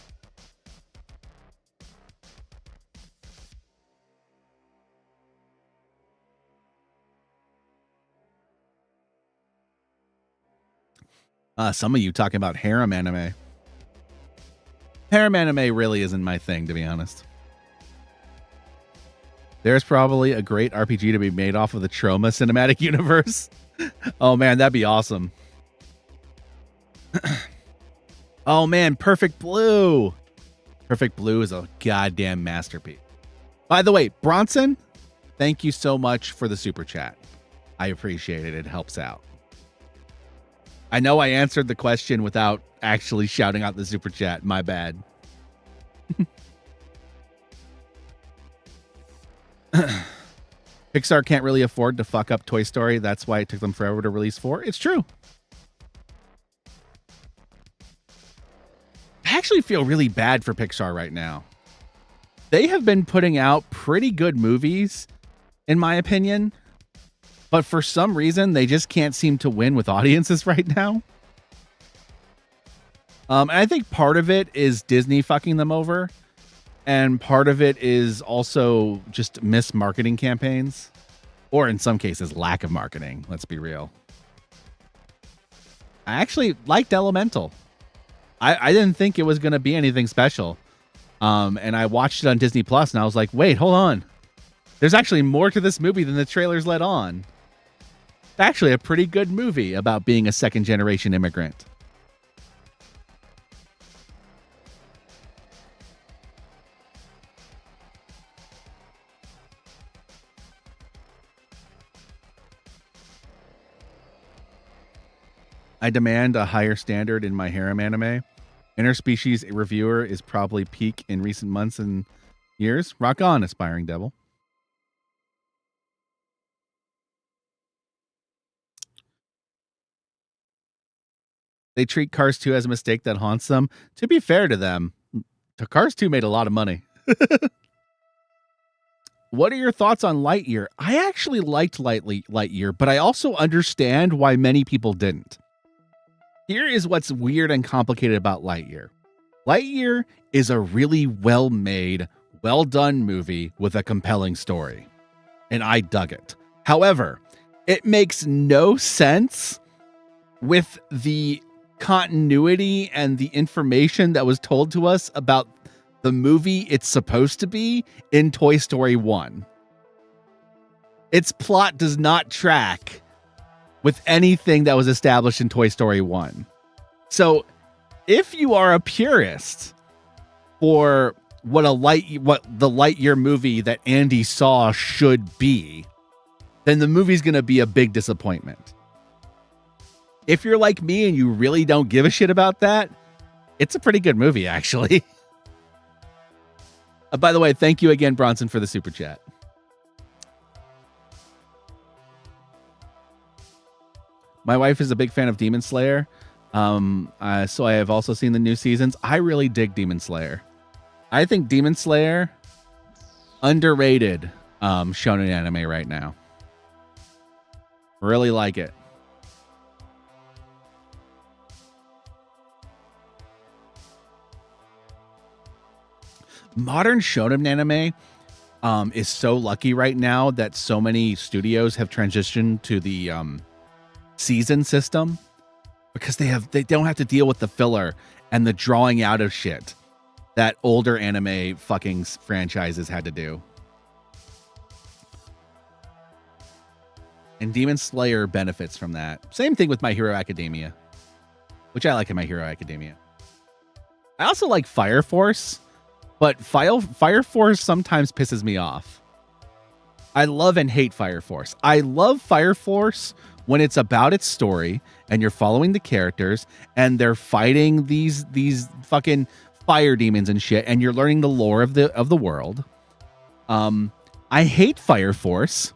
Some of you talking about harem anime. Harem anime really isn't my thing, to be honest. There's probably a great RPG to be made off of the Trauma cinematic universe. Oh man, that'd be awesome. Oh man, Perfect Blue. Perfect Blue is a goddamn masterpiece. By the way, Bronson, thank you so much for the super chat. I appreciate it. It helps out. I know I answered the question without actually shouting out the super chat. My bad. Pixar can't really afford to fuck up Toy Story. That's why it took them forever to release 4. It's true. I actually feel really bad for Pixar right now. They have been putting out pretty good movies, in my opinion. But for some reason, they just can't seem to win with audiences right now. And I think part of it is Disney fucking them over. And part of it is also just mismarketing campaigns. Or in some cases, lack of marketing. Let's be real. I actually liked Elemental. I didn't think it was going to be anything special. And I watched it on Disney Plus and I was like, wait, hold on. There's actually more to this movie than the trailers let on. It's actually a pretty good movie about being a second-generation immigrant. I demand a higher standard in my harem anime. Interspecies reviewer is probably peak in recent months and years. Rock on, aspiring devil. They treat Cars 2 as a mistake that haunts them. To be fair to them, Cars 2 made a lot of money. What are your thoughts on Lightyear? I actually liked Lightyear, but I also understand why many people didn't. Here is what's weird and complicated about Lightyear. Lightyear is a really well-made, well-done movie with a compelling story. And I dug it. However, it makes no sense with the continuity and the information that was told to us about the movie it's supposed to be in Toy Story 1. Its plot does not track with anything that was established in Toy Story 1. So, if you are a purist for what the Lightyear movie that Andy saw should be, then the movie's going to be a big disappointment. If you're like me and you really don't give a shit about that, it's a pretty good movie, actually. By the way, thank you again, Bronson, for the super chat. My wife is a big fan of Demon Slayer, so I have also seen the new seasons. I really dig Demon Slayer. I think Demon Slayer, underrated shonen anime right now. Really like it. Modern shonen anime is so lucky right now that so many studios have transitioned to the season system because they don't have to deal with the filler and the drawing out of shit that older anime fucking franchises had to do. And Demon Slayer benefits from that. Same thing with My Hero Academia, which I like in My Hero Academia. I also like Fire Force, but Fire Force sometimes pisses me off. I love and hate Fire Force. I love Fire Force when it's about its story and you're following the characters and they're fighting these fucking fire demons and shit, and you're learning the lore of the world. I hate Fire Force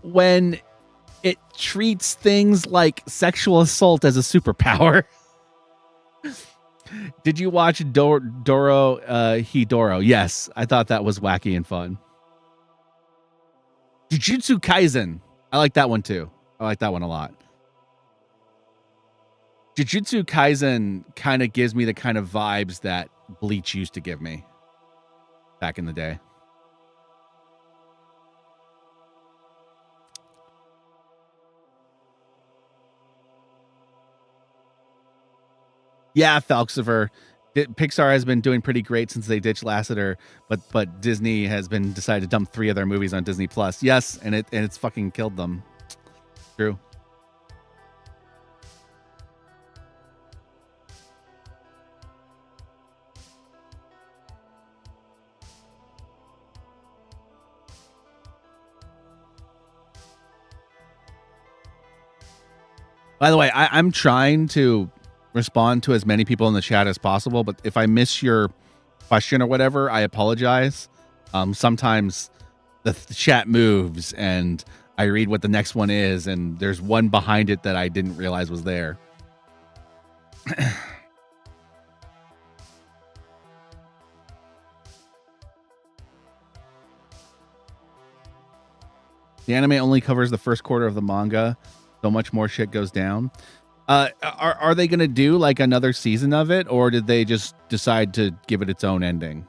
when it treats things like sexual assault as a superpower. Did you watch Doro Hidoro? Yes, I thought that was wacky and fun. Jujutsu Kaisen. I like that one too. I like that one a lot. Jujutsu Kaisen kind of gives me the kind of vibes that Bleach used to give me back in the day. Yeah, Falxifer. Pixar has been doing pretty great since they ditched Lasseter, but Disney has been decided to dump 3 of their movies on Disney Plus. Yes, and it's fucking killed them. True. By the way, I'm trying to respond to as many people in the chat as possible, but if I miss your question or whatever, I apologize. Sometimes the chat moves and I read what the next one is, and there's one behind it that I didn't realize was there. The anime only covers the first quarter of the manga. So much more shit goes down. Are they going to do like another season of it, or did they just decide to give it its own ending?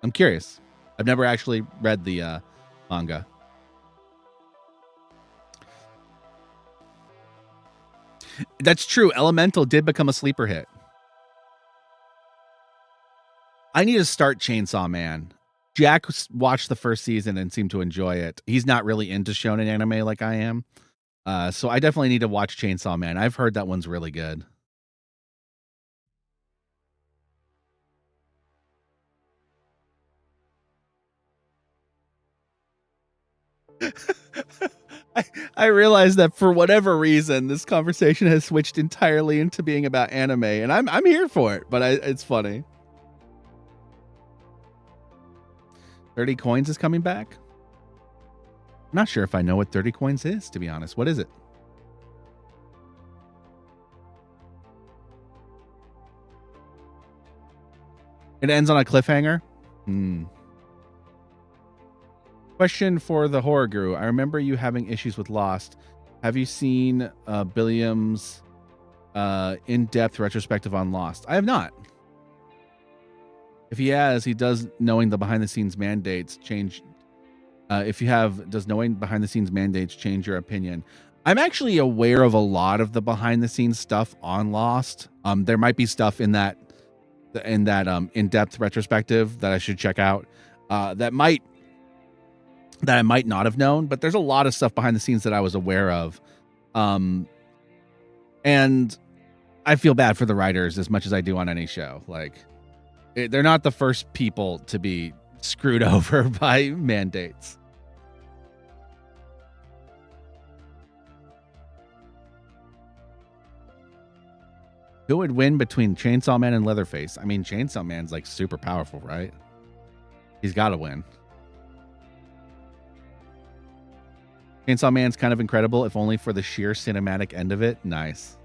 I'm curious. I've never actually read the manga. That's true. Elemental did become a sleeper hit. I need to start Chainsaw Man. Jack watched the first season and seemed to enjoy it. He's not really into shonen anime like I am. So I definitely need to watch Chainsaw Man. I've heard that one's really good. I realize that for whatever reason, this conversation has switched entirely into being about anime, and I'm here for it, but it's funny. 30 Coins is coming back? I'm not sure if I know what 30 Coins is, to be honest. What is it? It ends on a cliffhanger? Question for the horror guru. I remember you having issues with Lost. Have you seen Billiam's in-depth retrospective on Lost? I have not. If he has, he does knowing the behind-the-scenes mandates change. If you have, does knowing behind-the-scenes mandates change your opinion? I'm actually aware of a lot of the behind-the-scenes stuff on Lost. There might be stuff in that in-depth retrospective that I should check out. That I might not have known, but there's a lot of stuff behind the scenes that I was aware of. And I feel bad for the writers as much as I do on any show. Like, they're not the first people to be screwed over by mandates. Who would win between Chainsaw Man and Leatherface? I mean, Chainsaw Man's like super powerful, right? He's got to win. Chainsaw Man's kind of incredible, if only for the sheer cinematic end of it. Nice.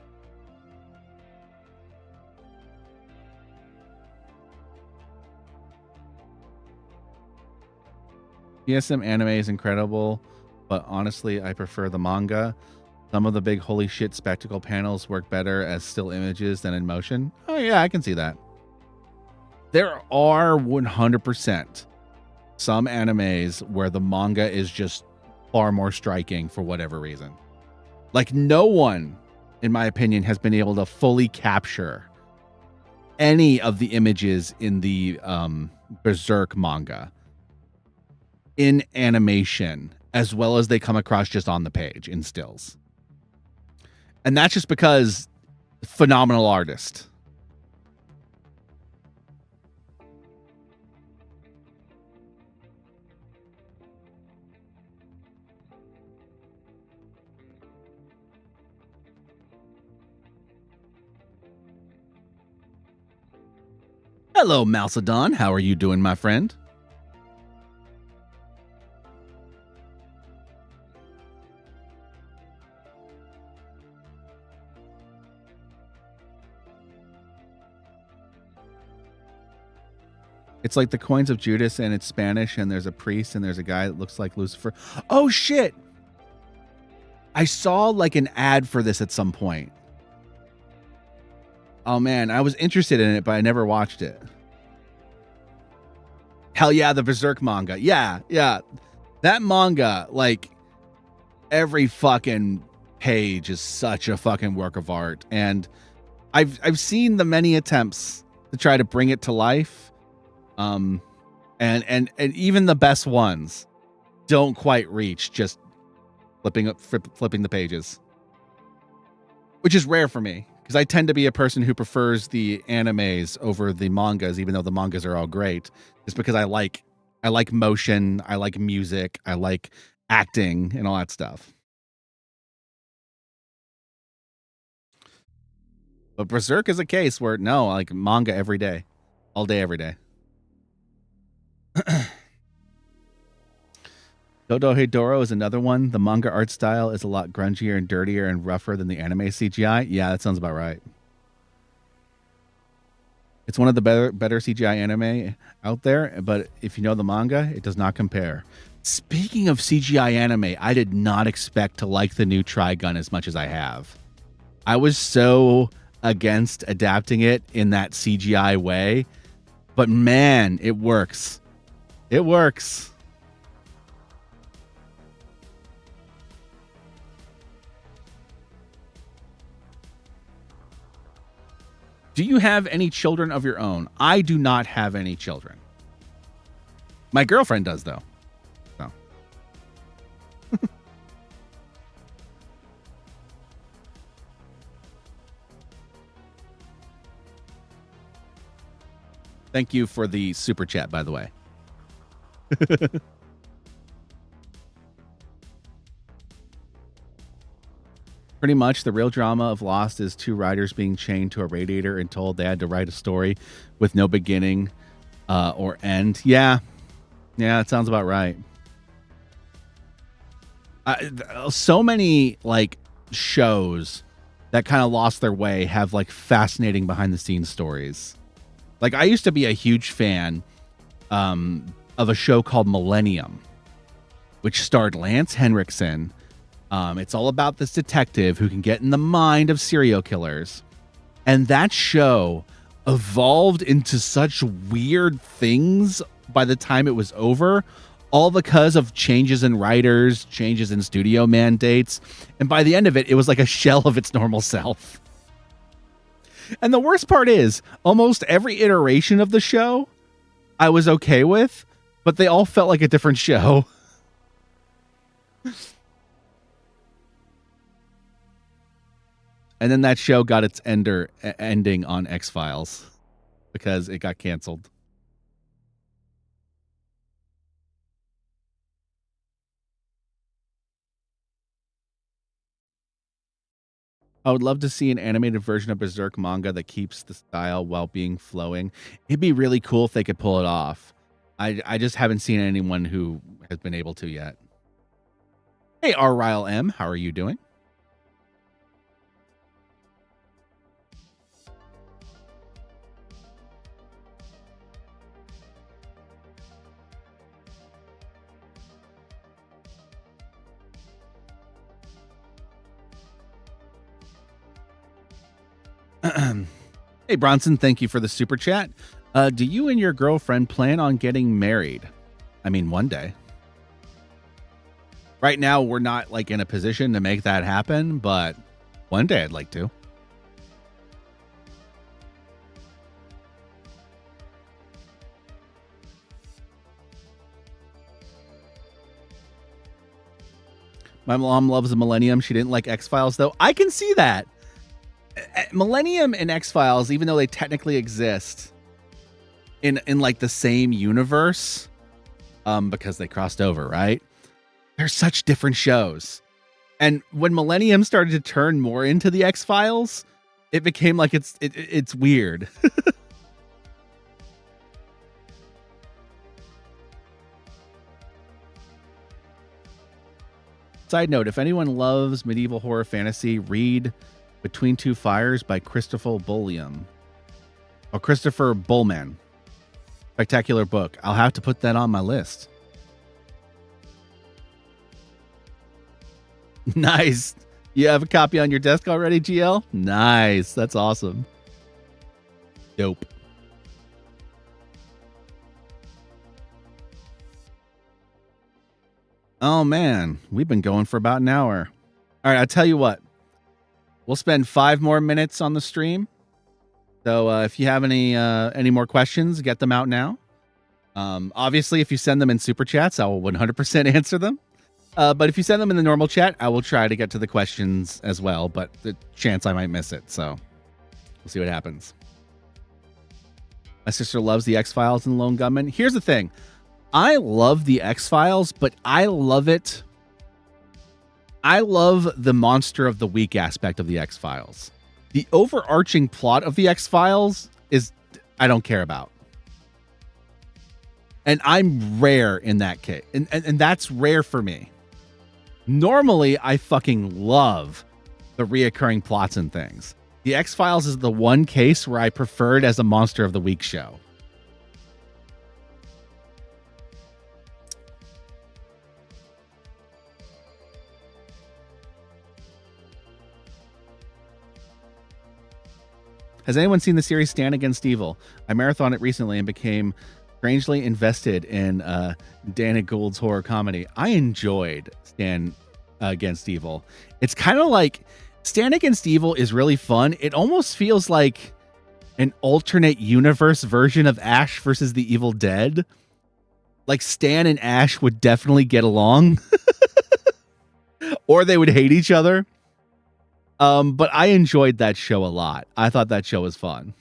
BSM anime is incredible, but honestly, I prefer the manga. Some of the big holy shit spectacle panels work better as still images than in motion. Oh yeah, I can see that. There are 100% some animes where the manga is just far more striking for whatever reason. Like, no one, in my opinion, has been able to fully capture any of the images in the Berserk manga in animation as well as they come across just on the page in stills. And that's just because phenomenal artist. Hello, Malsadon. How are you doing, my friend? It's like the Coins of Judas, and it's Spanish, and there's a priest, and there's a guy that looks like Lucifer. Oh, shit! I saw like an ad for this at some point. Oh man, I was interested in it, but I never watched it. Hell yeah, the Berserk manga. Yeah. That manga, like every fucking page is such a fucking work of art. And I've seen the many attempts to try to bring it to life. And even the best ones don't quite reach just flipping the pages, which is rare for me because I tend to be a person who prefers the animes over the mangas, even though the mangas are all great. Just because I like motion, I like music, I like acting and all that stuff. But Berserk is a case where no, I like manga every day, all day, every day. Dodo Hidoro is another one. The manga art style is a lot grungier and dirtier and rougher than the anime CGI. Yeah, that sounds about right. It's one of the better CGI anime out there, but if you know the manga, it does not compare. Speaking of CGI anime, I did not expect to like the new Trigun as much as I have. I was so against adapting it in that CGI way, but man, it works. It works. Do you have any children of your own? I do not have any children. My girlfriend does, though. So. Thank you for the super chat, by the way. Pretty much the real drama of Lost is two writers being chained to a radiator and told they had to write a story with no beginning or end. Yeah, it sounds about right. So many like shows that kind of lost their way have like fascinating behind the scenes stories. Like I used to be a huge fan of a show called Millennium, which starred Lance Henriksen. It's all about this detective who can get in the mind of serial killers. And that show evolved into such weird things by the time it was over, all because of changes in writers, changes in studio mandates. And by the end of it, it was like a shell of its normal self. And the worst part is, almost every iteration of the show I was okay with, but they all felt like a different show. And then that show got its ending on X-Files because it got canceled. I would love to see an animated version of Berserk manga that keeps the style while being flowing. It'd be really cool if they could pull it off. I just haven't seen anyone who has been able to yet. Hey, R. Ryle M, how are you doing? Hey, Bronson, thank you for the super chat. Do you and your girlfriend plan on getting married? I mean, one day. Right now, we're not like in a position to make that happen, but one day I'd like to. My mom loves the Millennium. She didn't like X-Files, though. I can see that. Millennium and X-Files, even though they technically exist in like the same universe, because they crossed over, right? They're such different shows. And when Millennium started to turn more into the X-Files, it became like it's weird. Side note, if anyone loves medieval horror fantasy, read Between Two Fires by Christopher Bullman. Spectacular book. I'll have to put that on my list. Nice. You have a copy on your desk already, GL? Nice. That's awesome. Dope. Oh, man. We've been going for about an hour. All right, I'll tell you what. We'll spend 5 more minutes on the stream. So if you have any more questions, get them out now. Obviously, if you send them in super chats, I will 100% answer them. But if you send them in the normal chat, I will try to get to the questions as well. But the chance I might miss it. So we'll see what happens. My sister loves the X-Files and Lone Gunman. Here's the thing. I love the X-Files, but I love the monster of the week aspect of the X-Files. The overarching plot of the X-Files is I don't care about. And I'm rare in that case. And that's rare for me. Normally, I fucking love the reoccurring plots and things. The X-Files is the one case where I prefer it as a monster of the week show. Has anyone seen the series Stand Against Evil? I marathoned it recently and became strangely invested in Dana Gould's horror comedy. I enjoyed Stand Against Evil. It's kind of like Stand Against Evil is really fun. It almost feels like an alternate universe version of Ash versus the Evil Dead. Like Stan and Ash would definitely get along. Or they would hate each other. But I enjoyed that show a lot. I thought that show was fun.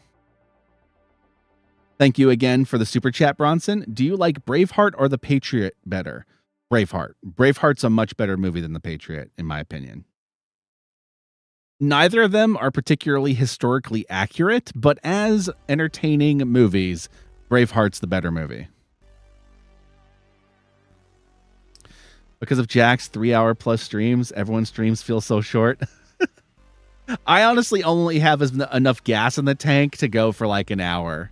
Thank you again for the super chat, Bronson. Do you like Braveheart or The Patriot better? Braveheart. Braveheart's a much better movie than The Patriot, in my opinion. Neither of them are particularly historically accurate, but as entertaining movies, Braveheart's the better movie. Because of Jack's 3-hour-plus streams, everyone's streams feel so short. I honestly only have enough gas in the tank to go for like an hour.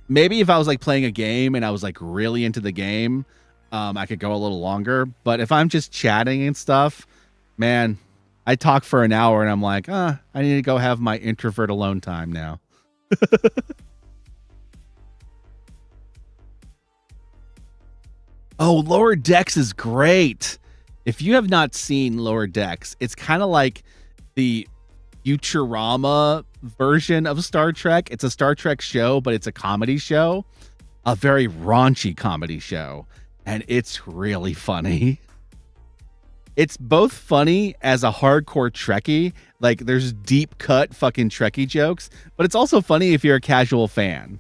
Maybe if I was like playing a game and I was like really into the game, I could go a little longer. But if I'm just chatting and stuff, man, I talk for an hour and I'm like, I need to go have my introvert alone time now. Oh, Lower Decks is great. If you have not seen Lower Decks, it's kind of like the Futurama version of Star Trek. It's a Star Trek show, but it's a comedy show, a very raunchy comedy show, and it's really funny. It's both funny as a hardcore Trekkie, like there's deep cut fucking Trekkie jokes, but it's also funny if you're a casual fan.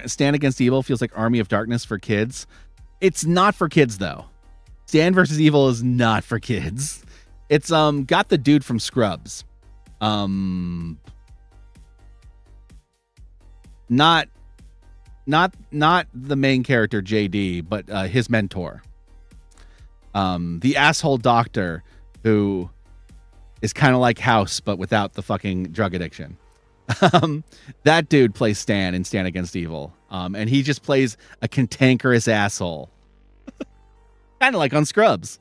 Stand Against Evil feels like Army of Darkness for kids. It's not for kids though. Stand vs. Evil is not for kids. It's got the dude from Scrubs. Not the main character JD, but his mentor. The asshole doctor who is kind of like House but without the fucking drug addiction. That dude plays Stan in Stand Against Evil. And he just plays a cantankerous asshole. Kind of like on Scrubs.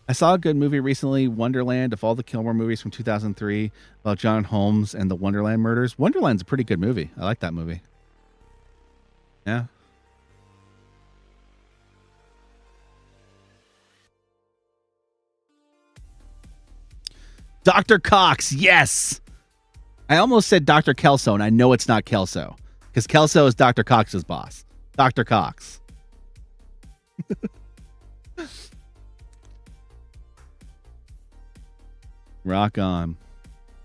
I saw a good movie recently, Wonderland, of all the Kilmer movies from 2003 about John Holmes and the Wonderland murders. Wonderland's a pretty good movie. I like that movie. Yeah. Dr. Cox, yes! I almost said Dr. Kelso, and I know it's not Kelso. Because Kelso is Dr. Cox's boss. Dr. Cox. Rock on.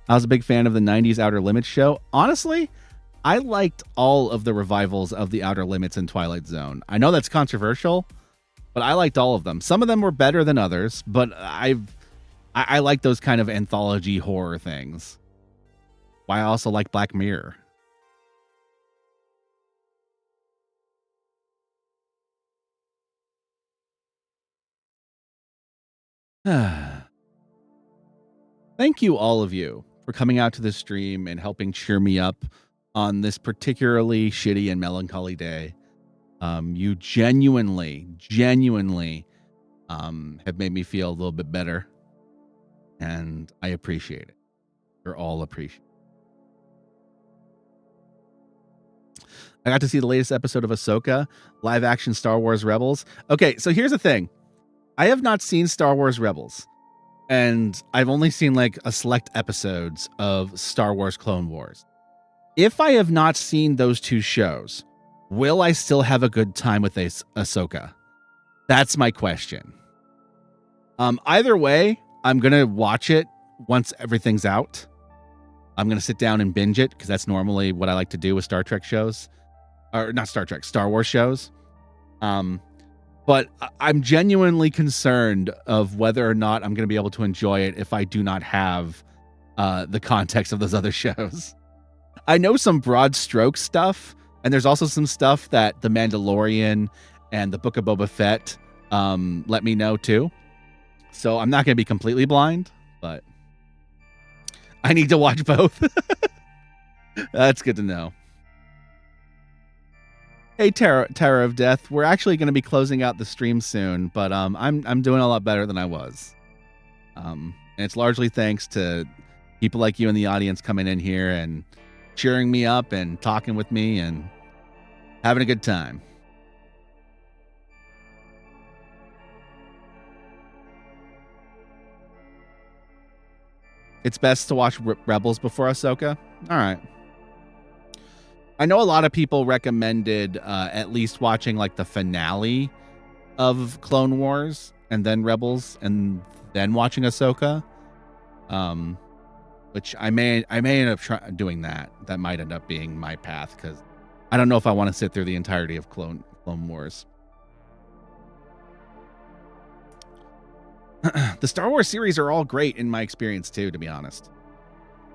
I was a big fan of the 90s Outer Limits show. Honestly, I liked all of the revivals of the Outer Limits and Twilight Zone. I know that's controversial, but I liked all of them. Some of them were better than others, but I like those kind of anthology horror things. Why I also like Black Mirror. Thank you, all of you, for coming out to the stream and helping cheer me up on this particularly shitty and melancholy day. You genuinely have made me feel a little bit better, and I appreciate it. You're all appreciate. I got to see the latest episode of Ahsoka, live action Star Wars Rebels. Okay, so here's the thing. I have not seen Star Wars Rebels, and I've only seen like a select episodes of Star Wars Clone Wars. If I have not seen those two shows, will I still have a good time with Ahsoka? That's my question. Either way, I'm going to watch it once everything's out. I'm going to sit down and binge it because that's normally what I like to do with Star Trek shows. Or not Star Trek, Star Wars shows. But I'm genuinely concerned of whether or not I'm going to be able to enjoy it if I do not have the context of those other shows. I know some broad stroke stuff, and there's also some stuff that The Mandalorian and the Book of Boba Fett let me know too. So I'm not going to be completely blind, but I need to watch both. That's good to know. Hey, Terror of Death. We're actually going to be closing out the stream soon, but I'm doing a lot better than I was. And it's largely thanks to people like you in the audience coming in here and cheering me up and talking with me and having a good time. It's best to watch Rebels before Ahsoka? All right. I know a lot of people recommended at least watching like the finale of Clone Wars and then Rebels and then watching Ahsoka. Which I may end up doing that. That might end up being my path because I don't know if I want to sit through the entirety of Clone Wars. The Star Wars series are all great in my experience too, to be honest.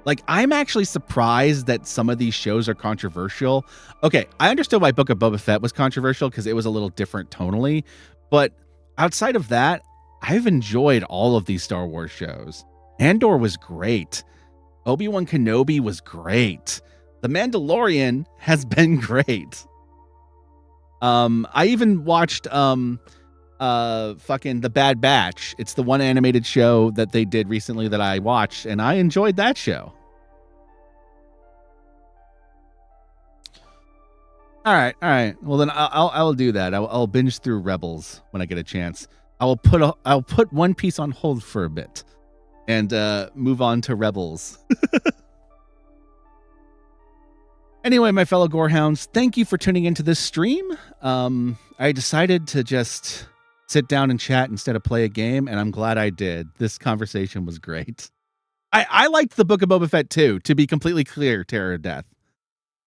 Like, I'm actually surprised that some of these shows are controversial. Okay, I understood why Book of Boba Fett was controversial because it was a little different tonally. But outside of that, I've enjoyed all of these Star Wars shows. Andor was great. Obi-Wan Kenobi was great. The Mandalorian has been great. I even watched fucking The Bad Batch. It's the one animated show that they did recently that I watched, and I enjoyed that show. All right. Well, then I'll do that. I'll binge through Rebels when I get a chance. I'll put One Piece on hold for a bit and move on to Rebels. Anyway, my fellow Gorehounds, thank you for tuning into this stream. I decided to just sit down and chat instead of play a game, and I'm glad I did. This conversation was great. I liked the Book of Boba Fett too, to be completely clear, Terror of Death.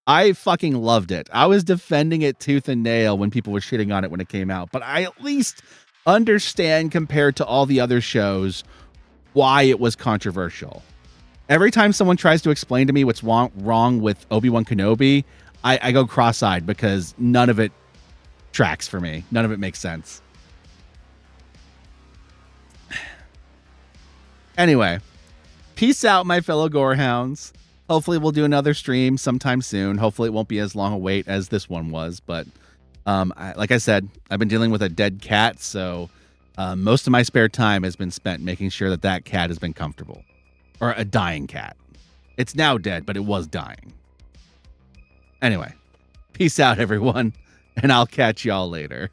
I fucking loved it. I was defending it tooth and nail when people were shitting on it when it came out, but I at least understand compared to all the other shows why it was controversial. Every time someone tries to explain to me what's wrong with Obi-Wan Kenobi, I go cross-eyed because none of it tracks for me. None of it makes sense. Anyway, peace out, my fellow Gorehounds. Hopefully we'll do another stream sometime soon. Hopefully it won't be as long a wait as this one was. But like I said, I've been dealing with a dead cat, so most of my spare time has been spent making sure that cat has been comfortable. Or a dying cat. It's now dead, but it was dying. Anyway, peace out, everyone, and I'll catch y'all later.